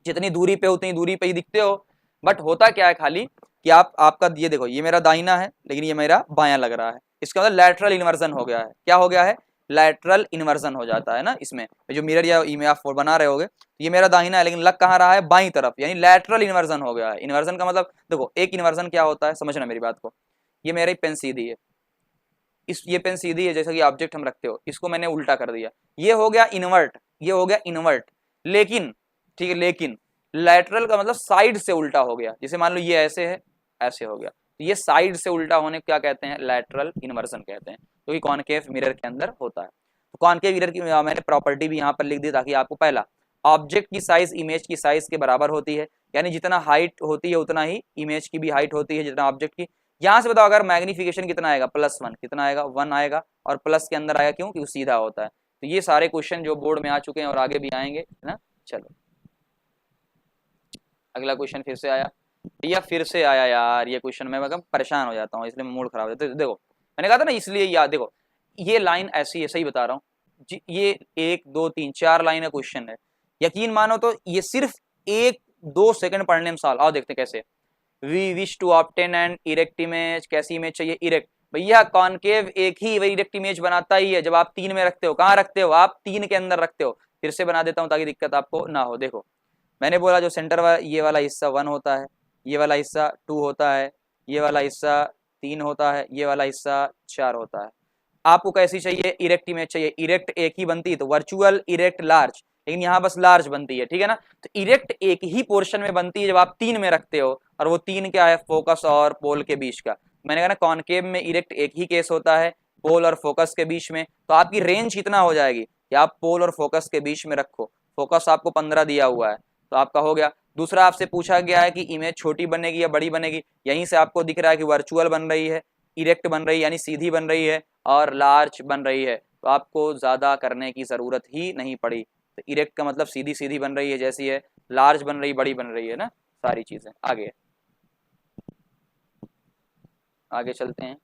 जितनी दूरी पे उतनी दूरी पे ही दिखते हो। बट होता क्या है खाली कि आपका ये देखो, ये मेरा दाहिना है लेकिन ये मेरा बायां लग रहा है, इसका मतलब लैटरल इन्वर्जन हो गया है। क्या हो गया है, लैटरल इन्वर्जन हो जाता है ना इसमें, जो मिरर या इमेज आप बना रहे होगे, ये मेरा दाहिना है लेकिन लग कहाँ रहा है, बाईं तरफ, यानी लैटरल इन्वर्जन हो गया है। इन्वर्जन का मतलब देखो, एक इन्वर्जन क्या होता है, समझना मेरी बात को। ये मेरी पेन सीधी है, ये पेन सीधी है, जैसा कि ऑब्जेक्ट हम रखते हो, इसको मैंने उल्टा कर दिया, ये हो गया इन्वर्ट, ये हो गया इन्वर्ट। लेकिन ठीक है, लेकिन लैटरल का मतलब साइड से उल्टा हो गया, जैसे मान लो ये ऐसे है, ऐसे हो गया, तो ये साइड से उल्टा होने को क्या कहते हैं, लैटरल इन्वर्जन कहते हैं, जो कि कॉनकेव मिरर के अंदर होता है। तो कॉनकेव मिरर की मैंने प्रॉपर्टी भी यहाँ पर लिख दी ताकि आपको, पहला, ऑब्जेक्ट की साइज इमेज की साइज के बराबर होती है, यानी जितना हाइट होती है उतना ही इमेज की भी हाइट होती है, जितना ऑब्जेक्ट की। यहाँ से बताओ अगर मैग्निफिकेशन कितना आएगा, +1, कितना आएगा, 1 आएगा, और प्लस के अंदर आएगा, क्यों, क्योंकि सीधा होता है। तो ये सारे क्वेश्चन जो बोर्ड में आ चुके हैं और आगे भी आएंगे, है ना। चलो अगला क्वेश्चन फिर से आया, भैया फिर से आया यार ये क्वेश्चन, मैं मतलब परेशान हो जाता हूँ, इसलिए मूड खराब हो जाता है। देखो मैंने कहा था ना, इसलिए याद, देखो ये लाइन ऐसी है, सही बता रहा हूँ, ये 1 2 3 4 लाइन है क्वेश्चन है, यकीन मानो तो ये सिर्फ 1 2 सेकंड पढ़ने में साल। आओ देखते कैसे। We wish to obtain an erect image, कैसी इमेज चाहिए, इरेक्ट। भैया कॉनकेव एक ही वही इरेक्ट इमेज बनाता ही है, जब आप 3 में रखते हो, कहाँ रखते हो, आप 3 के अंदर रखते हो। फिर से बना देता हूँ ताकि दिक्कत आपको ना हो। देखो मैंने बोला जो सेंटर वाला ये वाला हिस्सा 1 होता है, ये वाला हिस्सा 2 होता है, ये वाला हिस्सा 3 होता है, ये वाला हिस्सा 4 होता है। आपको कैसी चाहिए, इरेक्ट इमेज चाहिए, इरेक्ट एक ही बनती है तो वर्चुअल इरेक्ट लार्ज, लेकिन यहाँ बस लार्ज बनती है, ठीक है ना। तो इरेक्ट एक ही पोर्शन में बनती है जब आप 3 में रखते हो, और वो 3 क्या है, फोकस और पोल के बीच का। मैंने कहा ना कॉनकेव में इरेक्ट एक ही केस होता है, पोल और फोकस के बीच में। तो आपकी रेंज कितना हो जाएगी कि आप पोल और फोकस के बीच में रखो, फोकस आपको 15 दिया हुआ है, तो आपका हो गया। दूसरा आपसे पूछा गया है कि इमेज छोटी बनेगी या बड़ी बनेगी, यहीं से आपको दिख रहा है कि वर्चुअल बन रही है, इरेक्ट बन रही है यानी सीधी बन रही है, और लार्ज बन रही है, तो आपको ज्यादा करने की जरूरत ही नहीं पड़ी। तो इरेक्ट का मतलब सीधी सीधी बन रही है जैसी है, लार्ज बन रही, बड़ी बन रही है ना, सारी चीजें। आगे आगे चलते हैं।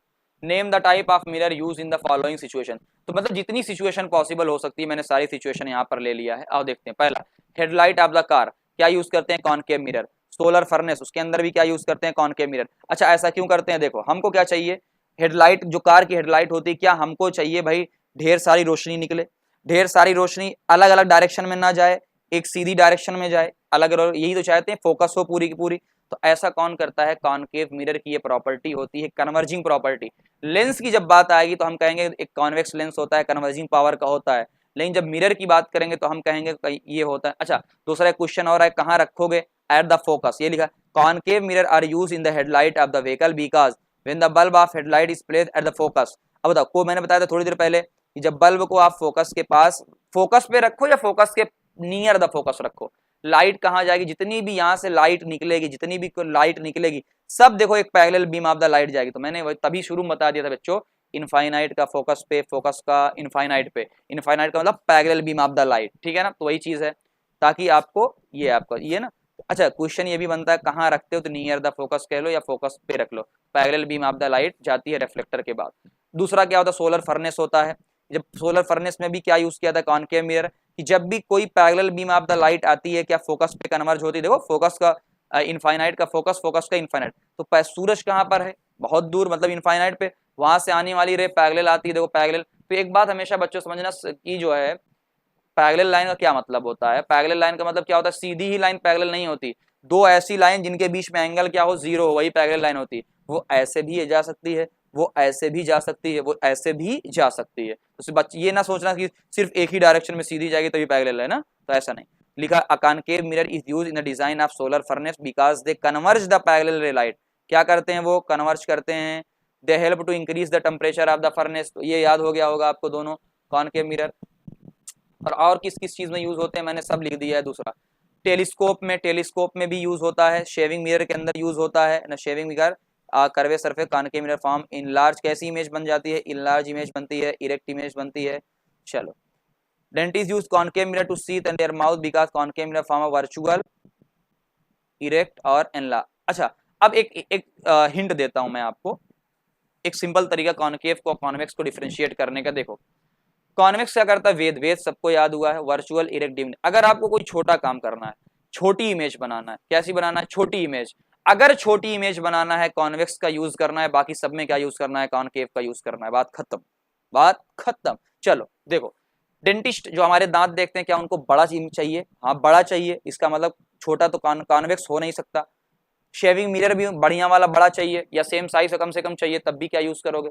Name the type of mirror use in the following situation. तो मतलब जितनी सिचुएशन पॉसिबल हो सकती है मैंने सारी सिचुएशन यहाँ पर ले लिया है। आओ देखते हैं। पहला, हेडलाइट ऑफ द कार, क्या यूज करते हैं, कॉनकेव मिरर। सोलर फर्नेस, उसके अंदर भी क्या यूज करते हैं, कॉनकेव मिरर। अच्छा ऐसा क्यों करते हैं, देखो हमको क्या चाहिए, हेडलाइट, जो कार की हेडलाइट होती है, क्या हमको चाहिए भाई ढेर सारी रोशनी निकले, ढेर सारी रोशनी अलग अलग डायरेक्शन में ना जाए, एक सीधी डायरेक्शन में जाए, अलग अलग, यही तो चाहते हैं, फोकस हो पूरी की पूरी। तो ऐसा कौन करता है, कॉनकेव मिरर की ये प्रॉपर्टी होती है कन्वर्जिंग प्रॉपर्टी। लेंस की जब बात आएगी तो हम कहेंगे एक कॉन्वेक्स लेंस होता है, कन्वर्जिंग पावर का होता है, लेकिन जब मिरर की बात करेंगे तो हम कहेंगे ये होता है। अच्छा दूसरा क्वेश्चन और है, कहाँ रखोगे, एट द फोकस, ये लिखा, concave mirror are use in the headlight of the vehicle because when the bulb of headlight is placed at the focus. अब बताओ, को मैंने बताया था थोड़ी देर पहले कि जब बल्ब को आप फोकस के पास, फोकस पे रखो या फोकस के नियर द फोकस रखो, लाइट कहाँ जाएगी, जितनी भी यहाँ से लाइट निकलेगी, जितनी भी लाइट निकलेगी सब देखो एक parallel beam of the light जाएगी। तो मैंने तभी शुरू में बता दिया था बच्चों इनफाइनाइट का फोकस पे, फोकस का इनफाइनाइट पे, इनफाइनाइट का मतलब parallel beam of the light, ठीक है ना, तो वही चीज है, ताकि आपको ये आपका ये ना। अच्छा क्वेश्चन ये भी बनता है कहाँ रखते हो, तो नियर द फोकस कह लो या फोकस पे रख लो, parallel beam of the light जाती है रिफ्लेक्टर के बाद। दूसरा क्या होता है, सोलर फर्नेस होता है। जब सोलर फर्नेस में भी क्या यूज किया था, कॉनकेव मिरर, कि जब भी कोई parallel beam of the light आती है क्या फोकस पे कन्वर्ज होती है, देखो फोकस का इनफाइनाइट का फोकस, फोकस का इनफाइनाइट, तो सूरज कहाँ पर है, बहुत दूर, मतलब इनफाइनाइट पे, वहां से आने वाली रे पैरेलल आती है, देखो पैरेलल। तो एक बात हमेशा बच्चों समझना कि जो है पैरेलल लाइन का क्या मतलब होता है, पैरेलल लाइन का मतलब क्या होता है, सीधी ही लाइन पैरेलल नहीं होती, दो ऐसी लाइन जिनके बीच में एंगल क्या हो, जीरो हो, वही पैरेलल लाइन होती है। वो ऐसे भी जा सकती है, वो ऐसे भी जा सकती है, वो ऐसे भी जा सकती है, तो बच्चे ये ना सोचना कि सिर्फ एक ही डायरेक्शन में सीधी जाएगी तभी पैरेलल है ना, तो ऐसा नहीं। लिखा a concave mirror is use in the design of solar furnace because they converge the parallel ray light, क्या करते हैं वो कन्वर्ज करते हैं, they help to increase the temperature of the furnace, तो ये याद हो गया होगा आपको दोनों कॉनकेव मिरर। और किस किस चीज में यूज होते हैं मैंने सब लिख दिया है। दूसरा टेलीस्कोप में भी यूज होता है, शेविंग मिरर के अंदर यूज होता है ना, shaving mirror curve surface concave mirror form in large, कैसी इमेज बन जाती है, इन लार्ज इमेज बनती है, इरेक्ट इमेज बनती है। चलो dentist use concave mirror to see and their mouth because concave mirror form a virtual erect और एनला। अच्छा अब एक हिंट देता हूं मैं आपको, एक सिंपल तरीका कॉनकेव को कॉन्वेक्स को डिफरेंशिएट करने का। देखो कॉन्वेक्स क्या करता है, वेद सबको याद हुआ है, वर्चुअल इरेक्ट डिम। अगर आपको कोई छोटा काम करना है, छोटी इमेज बनाना है, कैसी बनाना है, छोटी इमेज, अगर छोटी इमेज बनाना है कॉन्वेक्स का यूज करना है, बाकी सब में क्या यूज करना है, कॉनकेव का यूज करना है, बात खत्म, बात खत्म। चलो देखो डेंटिस्ट जो हमारे दांत देखते हैं क्या उनको बड़ा चाहिए, हाँ बड़ा चाहिए, इसका मतलब छोटा तो कॉन्वेक्स हो नहीं सकता। शेविंग मिरर भी बढ़िया वाला बड़ा चाहिए या सेम साइज कम से कम चाहिए, तब भी क्या यूज करोगे,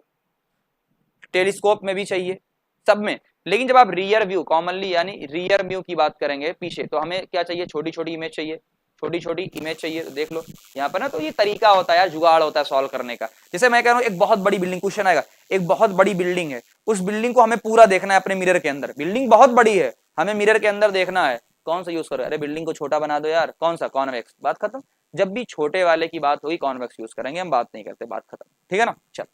टेलीस्कोप में भी चाहिए, सब में। लेकिन जब आप रियर व्यू कॉमनली यानी रियर व्यू की बात करेंगे पीछे, तो हमें क्या चाहिए, छोटी छोटी इमेज चाहिए, छोटी छोटी इमेज चाहिए। तो देख लो यहाँ पर ना, तो ये तरीका होता है यार, जुगाड़ होता है सॉल्व करने का। जैसे मैं कह रहा हूँ एक बहुत बड़ी बिल्डिंग, क्वेश्चन आएगा एक बहुत बड़ी बिल्डिंग है, उस बिल्डिंग को हमें पूरा देखना है अपने मिरर के अंदर, बिल्डिंग बहुत बड़ी है, हमें मिरर के अंदर देखना है, कौन सा यूज करो, अरे बिल्डिंग को छोटा बना दो यार, कौन सा, कॉन्वेक्स, बात खत्म। जब भी छोटे वाले की बात होगी कॉन्वेक्स यूज करेंगे, हम बात नहीं करते, बात खत्म, ठीक है ना। चल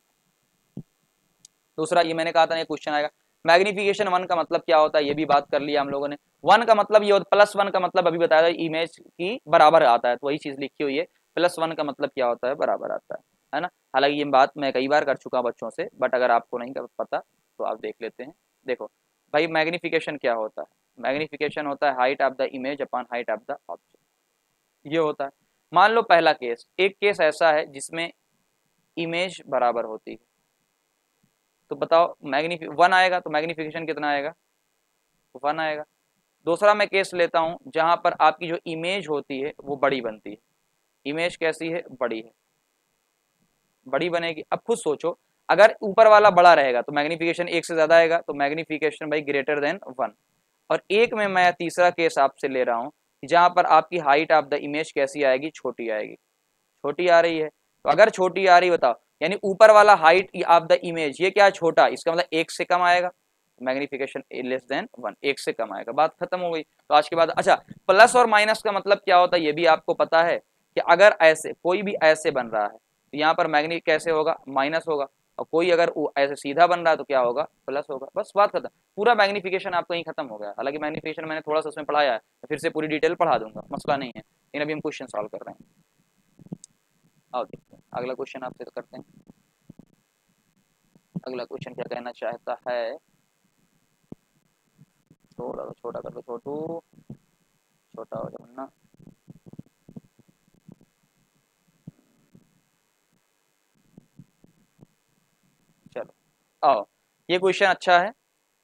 दूसरा, ये मैंने कहा था ये क्वेश्चन आएगा, मैग्निफिकेशन 1 का मतलब क्या होता है, ये भी बात कर लिया हम लोगों ने। 1 का मतलब ये होता है, +1 का मतलब अभी बताया था इमेज की बराबर आता है, तो वही चीज लिखी हुई है, +1 का मतलब क्या होता है, बराबर आता है ना। हालांकि ये बात मैं कई बार कर चुका हूँ बच्चों से, बट अगर आपको नहीं पता तो आप देख लेते हैं। देखो भाई मैग्निफिकेशन क्या होता है, मैग्निफिकेशन होता है height of the image upon height of the object, ये होता है। मान लो पहला केस, एक केस ऐसा है जिसमें इमेज बराबर होती है, तो बताओ 1 आएगा, तो मैग्निफिकेशन कितना आएगा, 1 आएगा। दूसरा मैं केस लेता हूं जहां पर आपकी जो इमेज होती है वो बड़ी बनती है, इमेज कैसी है, बड़ी है, बड़ी बनेगी। अब खुद सोचो अगर ऊपर वाला बड़ा रहेगा तो मैग्निफिकेशन 1 से ज्यादा आएगा, तो मैग्निफिकेशन भाई ग्रेटर देन 1। और एक में मैं तीसरा केस आपसे ले रहा हूँ जहां पर आपकी हाइट ऑफ द इमेज कैसी आएगी, छोटी आएगी, छोटी आ रही है। तो अगर छोटी आ रही बताओ, यानी ऊपर वाला हाइट ऑफ द इमेज ये क्या है, छोटा, इसका मतलब 1 से कम आएगा, मैग्निफिकेशन लेस देन 1, 1 से कम आएगा, बात खत्म हो गई। तो आज के बाद अच्छा प्लस और माइनस का मतलब क्या होता है ये भी आपको पता है, कि अगर ऐसे कोई भी ऐसे बन रहा है तो यहाँ पर मैग्नी कैसे होगा, माइनस होगा, और कोई अगर ऐसे सीधा बन रहा है तो क्या होगा, प्लस होगा, बस बात खत्म। पूरा मैग्निफिकेशन आपको यहीं खत्म हो गया। हालांकि मैग्निफिकेशन मैंने थोड़ा सा उसमें पढ़ाया है, फिर से पूरी डिटेल पढ़ा दूंगा, मसला नहीं है, लेकिन अभी हम क्वेश्चन सॉल्व कर रहे हैं। आओ देखते हैं अगला क्वेश्चन आपसे करते हैं। अगला क्वेश्चन क्या कहना चाहता है, थोड़ा छोटा कर दो, छोटू छोटा हो जाओ ना। चलो आओ, ये क्वेश्चन अच्छा है,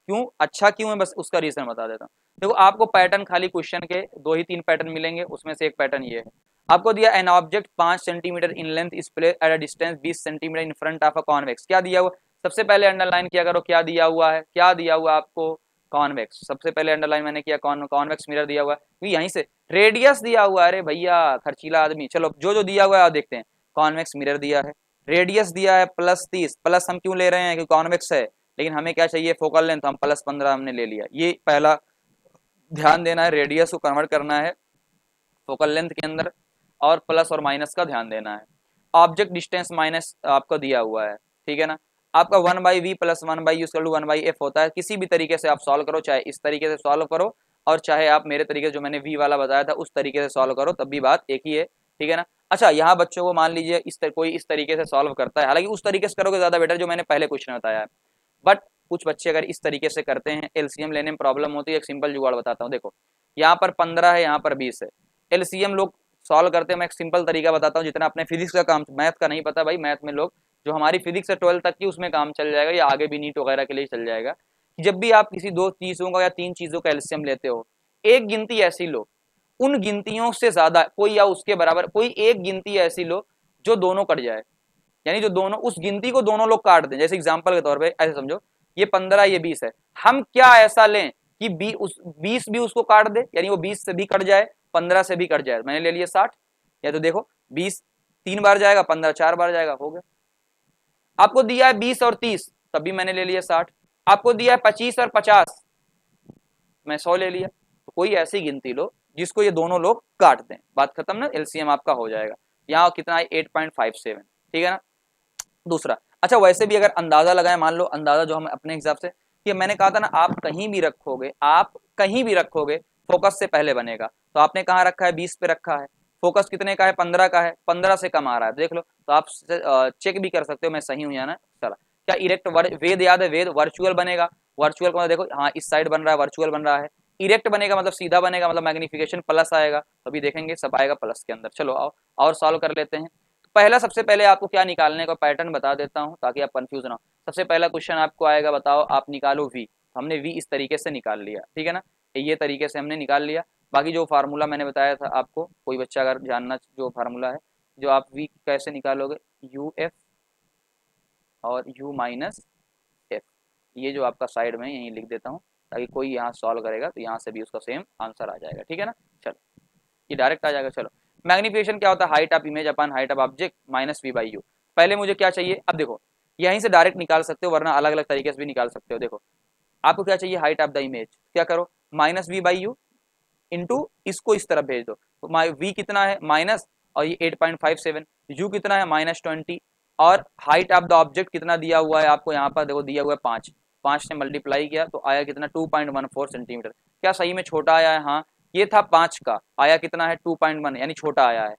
क्यों अच्छा क्यों है बस उसका रीजन बता देता हूँ। देखो आपको पैटर्न खाली क्वेश्चन के 2 ही 3 पैटर्न मिलेंगे, उसमें से एक पैटर्न ये है, आपको दिया an object 5 centimetre in length is placed at a distance 20 centimetre in front of a convex. क्या दिया हुआ, सबसे पहले अंडरलाइन किया करो, क्या दिया हुआ है, क्या दिया हुआ आपको, कॉन्वेक्स। सबसे पहले अंडरलाइन मैंने किया, कॉन्वेक्स मिरर दिया हुआ है, यहीं से रेडियस दिया हुआ है, अरे भैया खर्चीला आदमी। चलो जो जो दिया हुआ है देखते हैं, कॉन्वेक्स मिरर दिया है, रेडियस दिया है +30, प्लस हम क्यों ले रहे हैं, क्योंकि कॉन्वेक्स है, लेकिन हमें क्या चाहिए, फोकल लेंथ, हम +15 हमने ले लिया। ये पहला ध्यान देना है, रेडियस को कन्वर्ट करना है फोकल लेंथ के अंदर, और प्लस और माइनस का ध्यान देना है। ऑब्जेक्ट डिस्टेंस माइनस आपको दिया हुआ है, ठीक है ना। आपका 1/v plus 1/u equal to 1/f होता है। किसी भी तरीके से आप सॉल्व करो, चाहे इस तरीके से सॉल्व करो और चाहे आप मेरे तरीके जो मैंने v वाला बताया था उस तरीके से सॉल्व करो, तब भी बात एक ही है, ठीक है ना। अच्छा, यहाँ बच्चों को मान लीजिए कोई इस तरीके से सॉल्व करता है, हालांकि उस तरीके से करोगे ज्यादा बेटर जो मैंने पहले क्वेश्चन बताया है, बट कुछ बच्चे अगर इस तरीके से करते हैं, एलसीएम लेने में प्रॉब्लम होती है। एक सिंपल जुगाड़ बताता हूँ, देखो यहाँ पर 15 है, यहाँ पर 20 है, एलसीएम लोग सॉल्व करते हैं। मैं एक सिंपल तरीका बताता हूँ, जितना अपने फिजिक्स का काम, मैथ का नहीं पता भाई, मैथ में लोग जो हमारी फिजिक्स है 12 तक की उसमें काम चल जाएगा, या आगे भी नीट वगैरह के लिए चल जाएगा। जब भी आप किसी दो चीजों का या तीन चीजों का एलसीएम लेते हो, एक गिनती ऐसी लो, उन गिनतियों से ज्यादा कोई या उसके बराबर कोई एक गिनती ऐसी लो जो दोनों कट जाए, यानी जो दोनों उस गिनती को दोनों लोग काट दें। जैसे एग्जांपल के तौर पे ऐसे समझो, ये 15 ये 20 है, हम क्या ऐसा लें कि 20 भी उसको काट दे, यानी वो 20 से भी कट जाए, 15 से भी कट जाए। मैंने ले लिया 60, या तो देखो 20 3 बार जाएगा, 15 4 बार जाएगा, हो गया। आपको दिया है 20 और 30, तभी मैंने ले लिया 60। आपको दिया है 25 और 50, मैं 100 ले लिया। तो कोई ऐसी गिनती लो जिसको ये दोनों लोग काट दें, बात खत्म ना, एलसीएम आपका हो जाएगा। यहाँ कितना है 8.57, ठीक है ना। दूसरा, अच्छा वैसे भी अगर अंदाजा लगाएं, मान लो अंदाजा जो हम अपने हिसाब से, कि मैंने कहा था ना आप कहीं भी रखोगे, आप कहीं भी रखोगे फोकस से पहले बनेगा। तो आपने कहाँ रखा है, 20 पे रखा है, फोकस कितने का है, 15 का है, 15 से कम आ रहा है, देख लो। तो आप चेक भी कर सकते हो मैं सही हूँ या ना। चला, क्या इरेक्ट वेद याद है, वेद वर्चुअल बनेगा, वर्चुअल को देखो हाँ इस साइड बन रहा है, वर्चुअल बन रहा है। इरेक्ट बनेगा मतलब सीधा बनेगा, मतलब मैग्निफिकेशन प्लस आएगा, तभी देखेंगे सब आएगा प्लस के अंदर। चलो आओ और सॉल्व कर लेते हैं। पहला, सबसे पहले आपको क्या निकालने का पैटर्न बता देता हूं ताकि आप कंफ्यूज ना हो। सबसे पहला क्वेश्चन आपको आएगा, बताओ आप निकालो v। हमने v इस तरीके से निकाल लिया, ठीक है ना, ये तरीके से हमने निकाल लिया। बाकी जो फार्मूला मैंने बताया था आपको, कोई बच्चा अगर जानना जो फार्मूला है, जो आप v कैसे निकालोगे, यू एफ और u माइनस एफ, ये जो आपका साइड में यहीं लिख देता हूँ ताकि कोई यहाँ सॉल्व करेगा तो यहाँ से भी उसका सेम आंसर आ जाएगा, ठीक है ना। चलो ये डायरेक्ट आ जाएगा। चलो, मैग्निफिकेशन क्या होता है, height of image upon height of object minus v by u. पहले मुझे क्या चाहिए, अब देखो यहीं से डायरेक्ट निकाल सकते हो, वरना अलग अलग तरीके से भी निकाल सकते हो। देखो आपको क्या चाहिए, हाइट ऑफ द इमेज, क्या करो minus v by u into इसको इस तरफ भेज दो। तो वी कितना है माइनस, और ये 8.57, यू कितना है -20, और हाइट ऑफ द ऑब्जेक्ट कितना दिया हुआ है आपको यहाँ पर, देखो दिया हुआ है 5, 5 से मल्टीप्लाई किया तो आया कितना 2.14 सेंटीमीटर। क्या सही में छोटा आया है, हाँ ये था 5 का, आया कितना है 2.1, यानी छोटा आया है।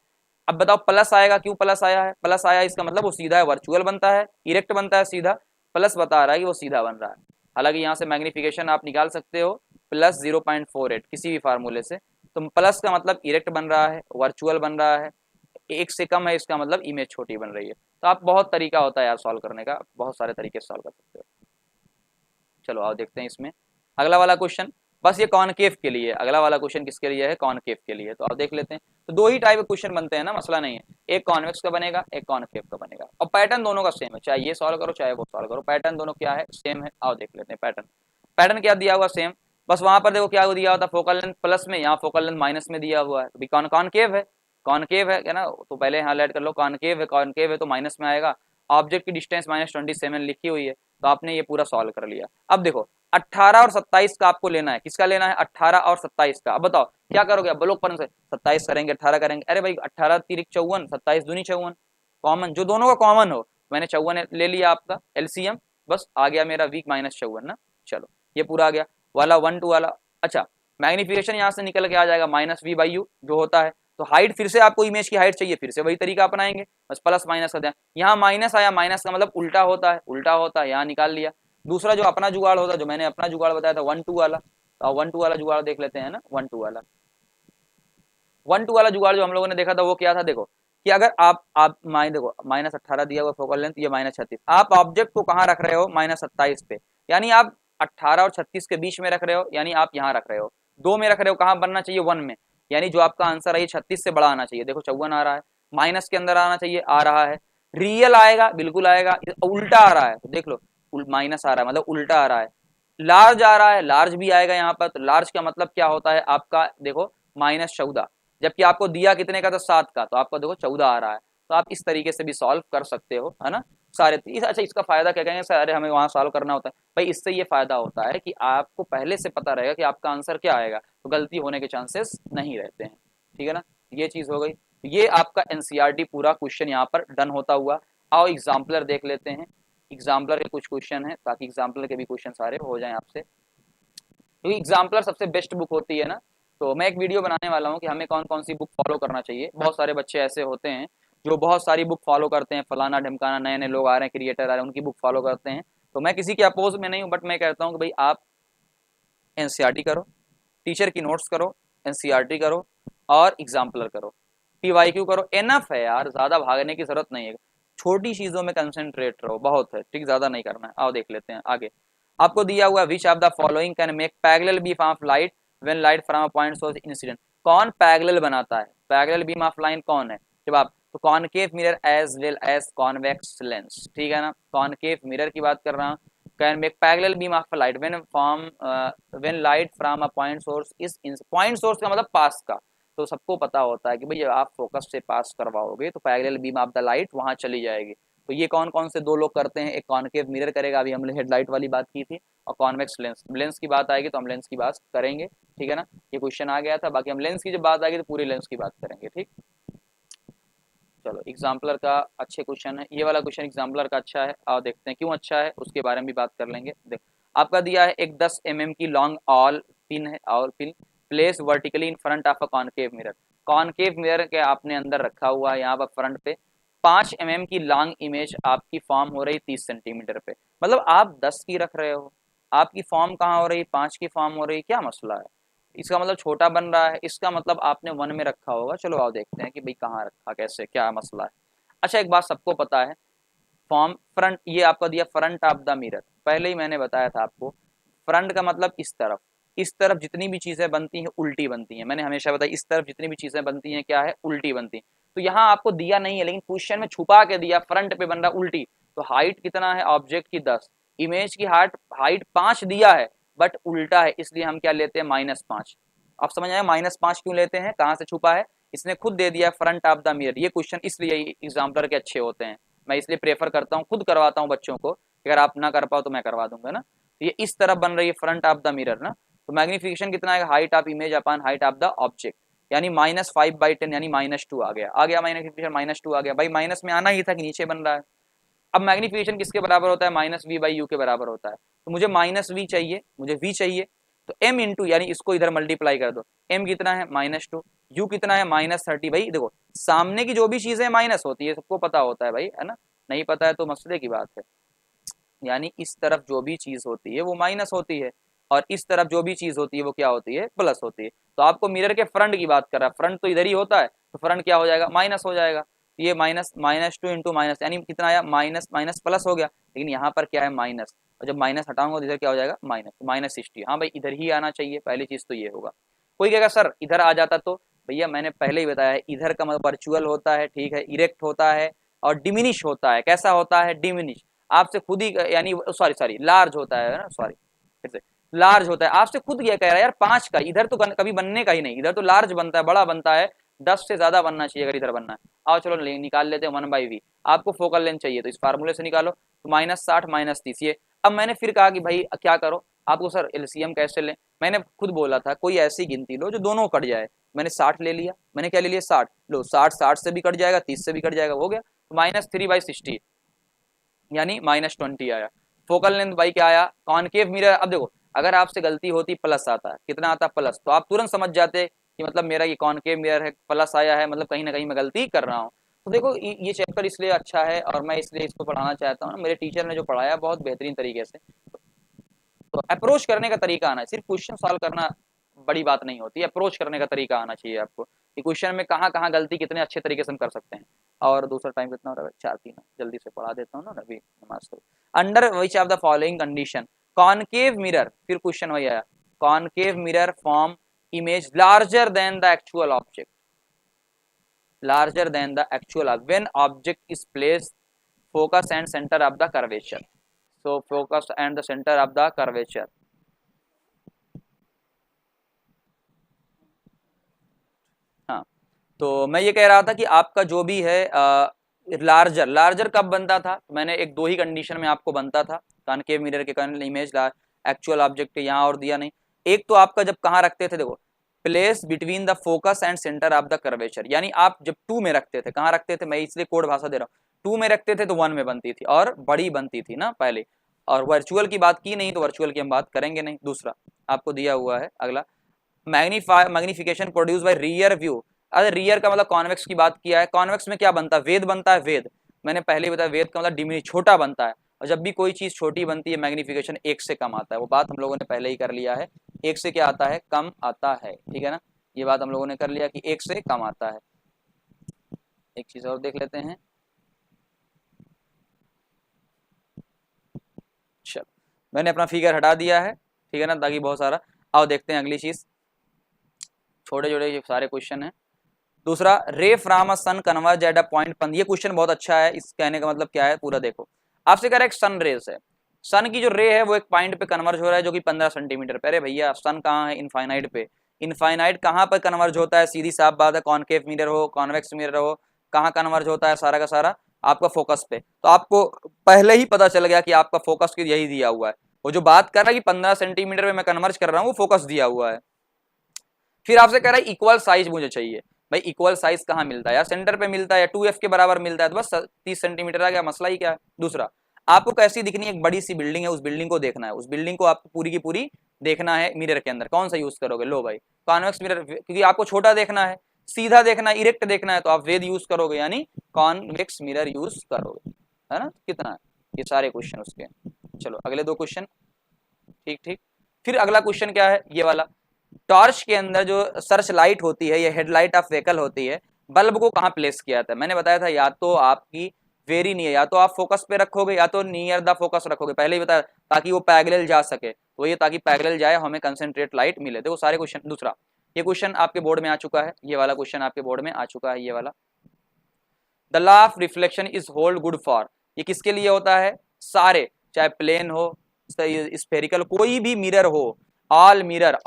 अब बताओ प्लस आएगा, क्यों प्लस आया है, प्लस आया इसका मतलब वो सीधा है, वर्चुअल बनता है, इरेक्ट बनता है सीधा, प्लस बता रहा है कि वो सीधा बन रहा है। हालांकि यहाँ से मैग्निफिकेशन आप निकाल सकते हो प्लस 0.48 किसी भी फार्मूले से, तो प्लस का मतलब इरेक्ट बन रहा है, वर्चुअल बन रहा है, एक से कम है इसका मतलब इमेज छोटी बन रही है। तो आप बहुत तरीका होता है यार सॉल्व करने का, बहुत सारे तरीके से सॉल्व कर सकते हो। चलो आओ देखते हैं इसमें अगला वाला क्वेश्चन, बस ये कॉनकेव के लिए, अगला वाला क्वेश्चन किसके लिए है, कॉनकेव के लिए। तो आप देख लेते हैं, तो दो ही टाइप के क्वेश्चन बनते हैं ना, मसला नहीं है, एक कॉन्वेक्स का बनेगा एक कॉनकेव का बनेगा, और पैटर्न दोनों का सेम है, चाहे ये सॉल्व करो चाहे वो सॉल्व करो, पैटर्न दोनों क्या है, सेम है। आओ देख लेते हैं पैटर्न, पैटर्न क्या दिया हुआ सेम, बस वहां पर देखो क्या दिया होता, फोकल लेंथ प्लस में, यहाँ फोकल लेंथ माइनस में दिया हुआ है, तो कॉनकेव है, कॉनकेव है ना, तो पहले यहाँ लेट कर लो, कॉनकेव है तो माइनस में आएगा, ऑब्जेक्ट की डिस्टेंस -27 लिखी हुई है, तो आपने ये पूरा सॉल्व कर लिया। अब देखो 18 और 27 का आपको लेना है, किसका लेना है, 18 और 27 का। अब बताओ क्या करोगे, अब ब्लॉक पर से 27 करेंगे 18 करेंगे, अरे भाई 18 तिरिक 54, 27 दूनी 54, कॉमन जो दोनों का कॉमन हो, मैंने 54 ले लिया आपका एलसीएम, बस आ गया मेरा वीक -54 ना। चलो ये पूरा आ गया वाला 1 2 वाला। अच्छा मैग्निफिकेशन यहाँ से निकल के आ जाएगा -v/u जो होता है, तो हाइट फिर से आपको इमेज की हाइट चाहिए, फिर से वही तरीका अपनाएंगे, बस प्लस माइनस कर दें, यहाँ माइनस आया, माइनस का मतलब उल्टा होता है, उल्टा होता है, यहाँ निकाल लिया। दूसरा जो अपना जुगाड़ होता है, जो मैंने अपना जुगाड़ बताया था 1 2 वाला, तो 1 2 वाला जुगाड़ देख लेते हैं ना, 1 2 वाला, 1 2 वाला जुगाड़ जो हम लोगों ने देखा था वो क्या था, देखो कि अगर आप देखो -18 दिया हुआ फोकल लेंथ, ये -36, आप ऑब्जेक्ट को कहाँ रख रहे हो, -27 पे, यानी आप 18 और 36 के बीच में रख रहे हो, यानी आप यहाँ रख रहे हो, 2 में रख रहे हो, कहाँ बनना चाहिए 1 में, यानी जो आपका आंसर है 36 से बड़ा आना चाहिए। देखो 54 आ रहा है, माइनस के अंदर आना चाहिए, आ रहा है, रियल आएगा, बिल्कुल आएगा, उल्टा आ रहा है तो देख लो माइनस आ रहा है मतलब उल्टा आ रहा है, लार्ज आ रहा है, लार्ज भी आएगा यहाँ पर, तो लार्ज का मतलब क्या होता है आपका, देखो -14, जबकि आपको दिया कितने का था 7 का, तो आपको देखो 14 आ रहा है। तो आप इस तरीके से भी सॉल्व कर सकते हो, है ना सारे। अच्छा इसका फायदा क्या कहेंगे सर, अरे हमें वहां सॉल्व करना होता है, भाई इससे ये फायदा होता है कि आपको पहले से पता रहेगा कि आपका आंसर क्या आएगा, तो गलती होने के चांसेस नहीं रहते हैं, ठीक है ना। ये चीज हो गई, ये आपका एनसीईआरटी पूरा क्वेश्चन यहाँ पर डन होता हुआ। आओ एग्जाम्पलर देख लेते हैं, एग्जाम्पलर के कुछ क्वेश्चन है, ताकि एग्जाम्पलर के भी क्वेश्चन सारे हो जाएं आपसे, क्योंकि एग्जाम्पलर सबसे बेस्ट बुक होती है ना। तो मैं एक वीडियो बनाने वाला हूँ कि हमें कौन कौन सी बुक फॉलो करना चाहिए। बहुत सारे बच्चे ऐसे होते हैं जो बहुत सारी बुक फॉलो करते हैं, फलाना ढमकाना, नए नए लोग आ रहे हैं, क्रिएटर आ रहे हैं, उनकी बुक फॉलो करते हैं। तो मैं किसी के अपोज में नहीं हूँ, बट मैं कहता हूँ कि भाई आप एनसीईआरटी करो, टीचर की नोट्स करो, एनसीईआरटी करो और एग्जाम्पलर करो, पीवाईक्यू करो, एनफ है यार, ज्यादा भागने की जरूरत नहीं है। छोटी चीजों में कंसेंट्रेट रहो, बहुत है, ठीक, ज्यादा नहीं करना है। आओ देख लेते हैं आगे। आपको दिया हुआ विच of the following can make parallel beam of light when light from a point source incident. कौन पैरेलल बनाता है, पैरेलल बीम ऑफ लाइट कौन है? जवाब तो concave mirror as well as convex lens, ठीक है ना। कॉनकेव मिरर की बात कर रहा हूँ। Can make parallel beam of light when light from a point source is in, point source का मतलब पास का। तो सबको पता होता है कि भाई आप फोकस से पास करवाओगे तो parallel beam of the light वहां चली जाएगी। तो ये कौन कौन से दो लोग करते हैं? एक कॉनकेव मिरर करेगा, अभी हमने हेडलाइट वाली बात की थी, और कॉन्वेक्स लेंस। लेंस की बात आएगी तो हम लेंस की बात करेंगे, ठीक है ना। ये क्वेश्चन आ गया था, बाकी हम लेंस की जब बात आएगी तो पूरी लेंस की बात करेंगे, ठीक। चलो एग्जाम्पलर का अच्छे क्वेश्चन है, ये वाला क्वेश्चन एग्जाम्पलर का अच्छा है, और देखते हैं क्यों अच्छा है, उसके बारे में भी बात कर लेंगे। देख आपका दिया है एक 10 mm की लॉन्ग ऑल पिन है, all pin place vertically in front of a concave mirror. Concave mirror के आपने अंदर रखा हुआ है, यहाँ पर फ्रंट पे 5 mm की लॉन्ग इमेज आपकी फॉर्म हो रही 30 सेंटीमीटर पे। मतलब आप 10 की रख रहे हो, आपकी फॉर्म कहाँ हो रही? 5 की फॉर्म हो रही, क्या मसला है? इसका मतलब छोटा बन रहा है, इसका मतलब आपने 1 में रखा होगा। चलो आओ देखते हैं कि भाई कहाँ रखा, कैसे, क्या मसला है। अच्छा एक बात सबको पता है, फॉर्म फ्रंट, ये आपका दिया फ्रंट ऑफ द मिरर, पहले ही मैंने बताया था आपको। फ्रंट का मतलब इस तरफ, इस तरफ जितनी भी चीजें बनती हैं उल्टी बनती हैं, मैंने हमेशा बताया इस तरफ जितनी भी चीजें बनती हैं क्या है? उल्टी बनती हैं। तो यहाँ आपको दिया नहीं है, लेकिन क्वेश्चन में छुपा के दिया फ्रंट पे बन रहा उल्टी। तो हाइट कितना है ऑब्जेक्ट की? 10। इमेज की हाइट 5 दिया है, बट उल्टा है, इसलिए हम क्या लेते हैं? -5। आप समझ आए -5 क्यों लेते हैं? कहाँ से छुपा है? इसने खुद दे दिया फ्रंट ऑफ द मिरर। ये क्वेश्चन इसलिए एग्जाम्पलर के अच्छे होते हैं, मैं इसलिए प्रेफर करता हूँ, खुद करवाता हूँ बच्चों को। अगर आप ना कर पाओ तो मैं करवा दूंगा ना। ये इस तरफ बन रही है फ्रंट ऑफ द मिरर ना, तो मैग्निफिकेशन कितना है? Height of image upon height of the object, यानी -5/10 यानी -2 आ गया। मैग्निफिकेशन -2 आ गया। भाई माइनस में आना ही था कि नीचे बन रहा है। अब मैग्निफिकेशन किसके बराबर होता है? -v/u के बराबर होता है। तो मुझे -v चाहिए, मुझे v चाहिए, तो m इंटू, यानी इसको इधर मल्टीप्लाई कर दो। m कितना है? -2। u कितना है? -30। भाई देखो सामने की जो भी चीजें माइनस होती है सबको पता होता है भाई, है ना। नहीं पता है तो मसले की बात है। यानी इस तरफ जो भी चीज होती है वो माइनस होती है, और इस तरफ जो भी चीज होती है वो क्या होती है? प्लस होती है। तो आपको मिरर के फ्रंट की बात कर रहा है, फ्रंट तो इधर ही होता है, तो फ्रंट क्या हो जाएगा? माइनस हो जाएगा। तो ये -2 इंटू माइनस, यानी कितना आया? माइनस माइनस प्लस हो गया, लेकिन यहाँ पर क्या है? माइनस। और जब माइनस हटाऊंगा तो इधर क्या हो जाएगा? माइनस, तो -60। हाँ भाई इधर ही आना चाहिए, पहली चीज तो ये होगा। कोई कहेगा सर इधर आ जाता तो, भैया मैंने पहले ही बताया है, इधर का मतलब वर्चुअल होता है, ठीक है, इरेक्ट होता है और डिमिनिश होता है। कैसा होता है? डिमिनिश। आपसे खुद ही, यानी सॉरी सॉरी लार्ज होता है ना, सॉरी फिर से, लार्ज होता है। आपसे खुद ये कह रहा है यार 5 का, इधर तो कभी बनने का ही नहीं, इधर तो लार्ज बनता है, बड़ा बनता है, 10 से ज्यादा बनना चाहिए अगर इधर बनना है। आओ चलो निकाल लेते हैं 1/v। आपको फोकल लेंथ चाहिए तो इस फार्मूले से निकालो, तो -60 -30 ये। अब मैंने फिर कहा कि भाई क्या करो आपको, सर एलसीएम कैसे लें? मैंने खुद बोला था कोई ऐसी गिनती लो जो दोनों कट जाए। मैंने 60 ले लिया, मैंने क्या ले लिया? 60 लो, 60 से भी कट जाएगा, 30 से भी कट जाएगा, हो गया। तो -3/60 यानी -20 आया। फोकल लेंथ भाई क्या आया? Concave mirror. अब देखो अगर आपसे गलती होती प्लस आता है, कितना आता? प्लस, तो आप तुरंत समझ जाते कि मतलब मेरा ये कॉनकेव मिरर है, प्लस आया है, मतलब कहीं ना कहीं मैं गलती कर रहा हूँ। तो देखो ये चैप्टर इसलिए अच्छा है और मैं इसलिए इसको पढ़ाना चाहता हूँ। मेरे टीचर ने जो पढ़ाया बहुत बेहतरीन तरीके से, तो अप्रोच करने का तरीका आना है, सिर्फ क्वेश्चन सॉल्व करना बड़ी बात नहीं होती, अप्रोच करने का तरीका आना चाहिए आपको, कि क्वेश्चन में कहाँ कहाँ गलती कितने अच्छे तरीके से हम कर सकते हैं। और दूसरा टाइम कितना हो रहा है? 4:03। जल्दी से पढ़ा देता हूँ ना, अभी नमाज को। Under which of the following condition concave mirror, फिर क्वेश्चन वही आया, concave mirror form image larger than the actual object, larger than the actual when object is placed focus and center of the curvature, so focus and the center of the curvature। हाँ, तो मैं ये कह रहा था कि आपका जो भी है लार्जर, लार्जर कब बनता था? मैंने एक दो ही कंडीशन में आपको बनता था, कॉनकेव मिरर के कारण इमेज एक्चुअल ऑब्जेक्ट यहाँ और दिया नहीं। एक तो आपका जब कहाँ रखते थे, देखो place between the focus and centre of the curvature, यानी आप जब 2 में रखते थे, कहाँ रखते थे? मैं इसलिए कोड भाषा दे रहा हूँ, 2 में रखते थे तो 1 में बनती थी और बड़ी बनती थी ना पहले। और वर्चुअल की बात की नहीं तो वर्चुअल की हम बात करेंगे नहीं। दूसरा आपको दिया हुआ है अगला, magnification produce by rear view. अरे रियर का मतलब कॉन्वेक्स की बात किया है। कॉन्वेक्स में क्या बनता है, वेद बनता है। वेद मैंने पहले ही बताया, वेद का मतलब डिमिनिश, छोटा बनता है। और जब भी कोई चीज छोटी बनती है मैग्निफिकेशन 1 से कम आता है। वो बात हम लोगों ने पहले ही कर लिया है, 1 से क्या आता है, कम आता है, ठीक है ना। ये बात हम लोगों ने कर लिया कि 1 से कम आता है। एक चीज और देख लेते हैं। चलो मैंने अपना फिगर हटा दिया है, ठीक है ना, ताकि बहुत सारा। आओ देखते हैं अगली चीज, छोटे छोटे सारे क्वेश्चन है। दूसरा, ray from a sun converge at a point पंद। ये क्वेश्चन बहुत अच्छा है, इस कहने का मतलब क्या है पूरा देखो। आपसे कह रहा है एक सन रेज है, सन की जो रे है वो एक पॉइंट पे कन्वर्ज हो रहा है जो कि 15 सेंटीमीटर पे। अरे भैया सन कहाँ है, इनफाइनाइट पे। इनफाइनाइट कहाँ पर कन्वर्ज होता है, सीधी साफ बात है, कॉनकेव मिरर हो, कॉन्वेक्स मिरर हो, कहाँ कन्वर्ज होता है सारा का सारा, आपका फोकस पे। तो आपको पहले ही पता चल गया कि आपका फोकस यही दिया हुआ है। वो जो बात कर रहा है कि 15 सेंटीमीटर में मैं कन्वर्ज कर रहा हूँ, वो फोकस दिया हुआ है। फिर आपसे कह रहा है इक्वल साइज मुझे चाहिए। भाई इक्वल साइज कहाँ मिलता है यार, सेंटर पे मिलता है या 2f के बराबर मिलता है, तो बस 30 सेंटीमीटर आ गया, मसला ही क्या है। दूसरा, आपको कैसी दिखनी है, एक बड़ी सी बिल्डिंग है, उस बिल्डिंग को देखना है, उस बिल्डिंग को आपको पूरी की पूरी देखना है मिरर के अंदर। कौन सा यूज करोगे, लो भाई कॉन्वेक्स मिरर, क्योंकि आपको छोटा देखना है, सीधा देखना है, इरेक्ट देखना है, तो आप वेद यूज करोगे, यानी कॉन्वेक्स मिरर यूज करोगे, है ना। कितना है ये सारे क्वेश्चन उसके। चलो अगले 2 क्वेश्चन, ठीक ठीक। फिर अगला क्वेश्चन क्या है, ये वाला, टॉर्च के अंदर जो सर्च लाइट होती है, ये हेडलाइट ऑफ व्हीकल होती है, बल्ब को कहाँ प्लेस किया था। मैंने बताया था या तो आपकी वेरी नियर, या तो आप फोकस पे रखोगे या तो नियर द फोकस रखोगे, पहले ही बताया, ताकि वो पैरेलल जा सके। तो ये ताकि पैरेलल जाए हमें कंसंट्रेट लाइट मिले। देखो सारे क्वेश्चन। दूसरा, ये क्वेश्चन आपके बोर्ड में आ चुका है, ये वाला क्वेश्चन आपके बोर्ड में आ चुका है, ये वाला, the law of reflection is hold good for. ये किसके लिए होता है, सारे, चाहे प्लेन हो, स्फेरिकल, कोई भी मिरर हो, ऑल मिरर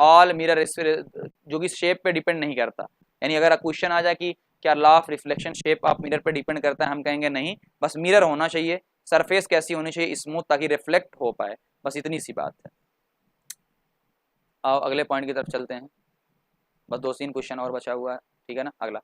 जो कि शेप पे डिपेंड नहीं करता। यानी अगर क्वेश्चन आ जाए कि क्या law of reflection shape of mirror पे डिपेंड करता है, हम कहेंगे नहीं, बस मिरर होना चाहिए, सरफेस कैसी होनी चाहिए, स्मूथ, ताकि रिफ्लेक्ट हो पाए, बस इतनी सी बात है। आओ अगले पॉइंट की तरफ चलते हैं, बस 2-3 क्वेश्चन और बचा हुआ है, ठीक है ना। अगला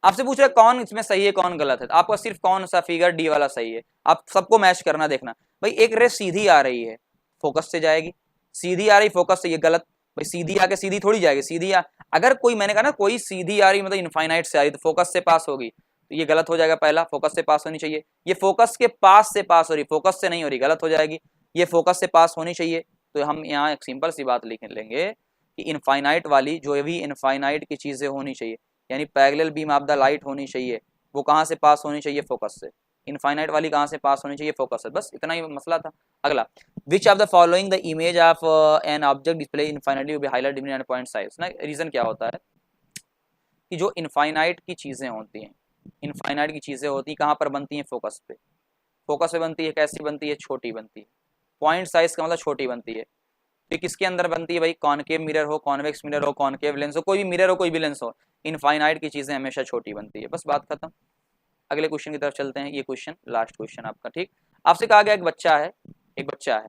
आपसे पूछ रहे कौन इसमें सही है कौन गलत है, आपका सिर्फ कौन सा फिगर डी वाला सही है, आप सबको मैच करना देखना। भाई एक रे सीधी आ रही है, फोकस से जाएगी, सीधी आ रही फोकस से, ये गलत। भाई सीधी आके सीधी थोड़ी जाएगी, अगर कोई, मैंने कहा ना, कोई सीधी आ रही मतलब इनफाइनाइट से आ रही तो फोकस से पास होगी, तो ये गलत हो जाएगा। पहला, फोकस से पास होनी चाहिए, ये फोकस के पास से पास हो रही, फोकस से नहीं हो रही, गलत हो जाएगी। ये फोकस से पास होनी चाहिए, तो हम यहाँ एक सिंपल सी बात लिख लेंगे कि इनफाइनाइट वाली जो भी इनफाइनाइट की चीजें होनी चाहिए, यानी parallel beam of the light होनी चाहिए, वो कहाँ से पास होनी चाहिए, फोकस से। इनफाइनाइट वाली कहाँ से पास होनी चाहिए, फोकस से, बस इतना ही मसला था। अगला, which of the following the image of an object display infinitely be highlight diminish and point size ना। रीजन क्या होता है कि जो इनफाइनाइट की चीजें होती हैं, इनफाइनाइट की चीजें होती हैं कहाँ पर बनती हैं, फोकस पे। फोकस पे बनती है, कैसी बनती है, छोटी बनती है। पॉइंट साइज का मतलब छोटी बनती है। तो किसके अंदर बनती है भाई, कॉनकेव मिरर हो, कॉन्वेक्स मिरर हो, कॉनकेव लेंस हो, कोई भी मिरर हो, कोई भी लेंस हो, इनफाइनाइट की चीजें हमेशा छोटी बनती है, बस बात खत्म। अगले क्वेश्चन की तरफ चलते हैं, ये क्वेश्चन लास्ट क्वेश्चन आपका, ठीक। आपसे कहा गया एक बच्चा है, एक बच्चा है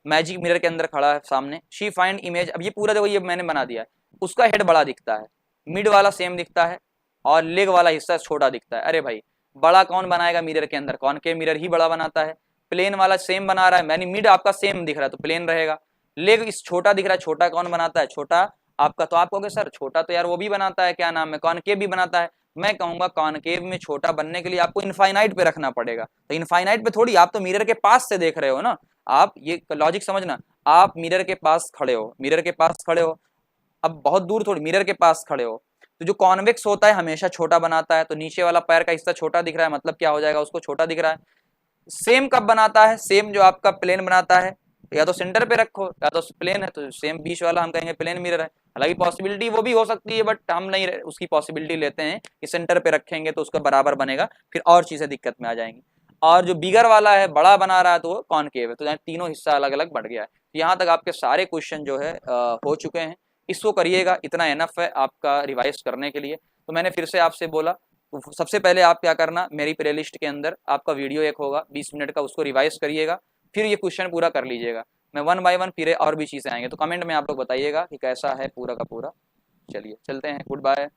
मैजिक मिरर के अंदर खड़ा है सामने, शी फाइंड इमेज। अब ये पूरा देखो, ये मैंने बना दिया है, उसका हेड बड़ा दिखता है, मिड वाला सेम दिखता है, और लेग वाला हिस्सा छोटा दिखता है। अरे भाई बड़ा कौन बनाएगा मिरर के अंदर, कॉनकेव मिरर ही बड़ा बनाता है। प्लेन वाला सेम बना रहा है, मैंने मिड आपका सेम दिख रहा है तो प्लेन रहेगा। लेग इस छोटा दिख रहा है, छोटा कौन बनाता है, छोटा आपका। तो आप कहोगे सर छोटा तो यार वो भी बनाता है, क्या नाम है, कॉनकेव भी बनाता है। मैं कहूंगा कॉनकेव में छोटा बनने के लिए आपको इनफाइनाइट पे रखना पड़ेगा, तो इनफाइनाइट पे थोड़ी, आप तो मिरर के पास से देख रहे हो ना। आप ये लॉजिक समझना, आप मिरर के पास खड़े हो, मिरर के पास खड़े हो, अब बहुत दूर थोड़ी, मिरर के पास खड़े हो, तो जो कॉन्वेक्स होता है हमेशा छोटा बनाता है, तो नीचे वाला पैर का हिस्सा छोटा दिख रहा है, मतलब क्या हो जाएगा, उसको छोटा दिख रहा है। सेम कब बनाता है, सेम जो आपका प्लेन बनाता है, या तो सेंटर पे रखो या तो प्लेन है, तो सेम बीच वाला हम कहेंगे प्लेन मिरर है। हालांकि पॉसिबिलिटी वो भी हो सकती है, बट हम नहीं उसकी पॉसिबिलिटी लेते हैं कि सेंटर पे रखेंगे तो उसका बराबर बनेगा, फिर और चीजें दिक्कत में आ जाएंगी। और जो बिगर वाला है, बड़ा बना रहा है, तो वो कॉनकेव है, तो तीनों हिस्सा अलग अलग बढ़ गया है। यहाँ तक आपके सारे क्वेश्चन जो है हो चुके हैं, इसको करिएगा, इतना एनफ है आपका रिवाइज करने के लिए। तो मैंने फिर से आपसे बोला, तो सबसे पहले आप क्या करना, मेरी प्ले लिस्ट के अंदर आपका वीडियो एक होगा 20 मिनट का, उसको रिवाइज करिएगा, फिर ये क्वेश्चन पूरा कर लीजिएगा। मैं 1 बाय 1 फिर और भी चीज़ें आएंगे, तो कमेंट में आप लोग बताइएगा कि कैसा है पूरा का पूरा। चलिए चलते हैं, गुड बाय।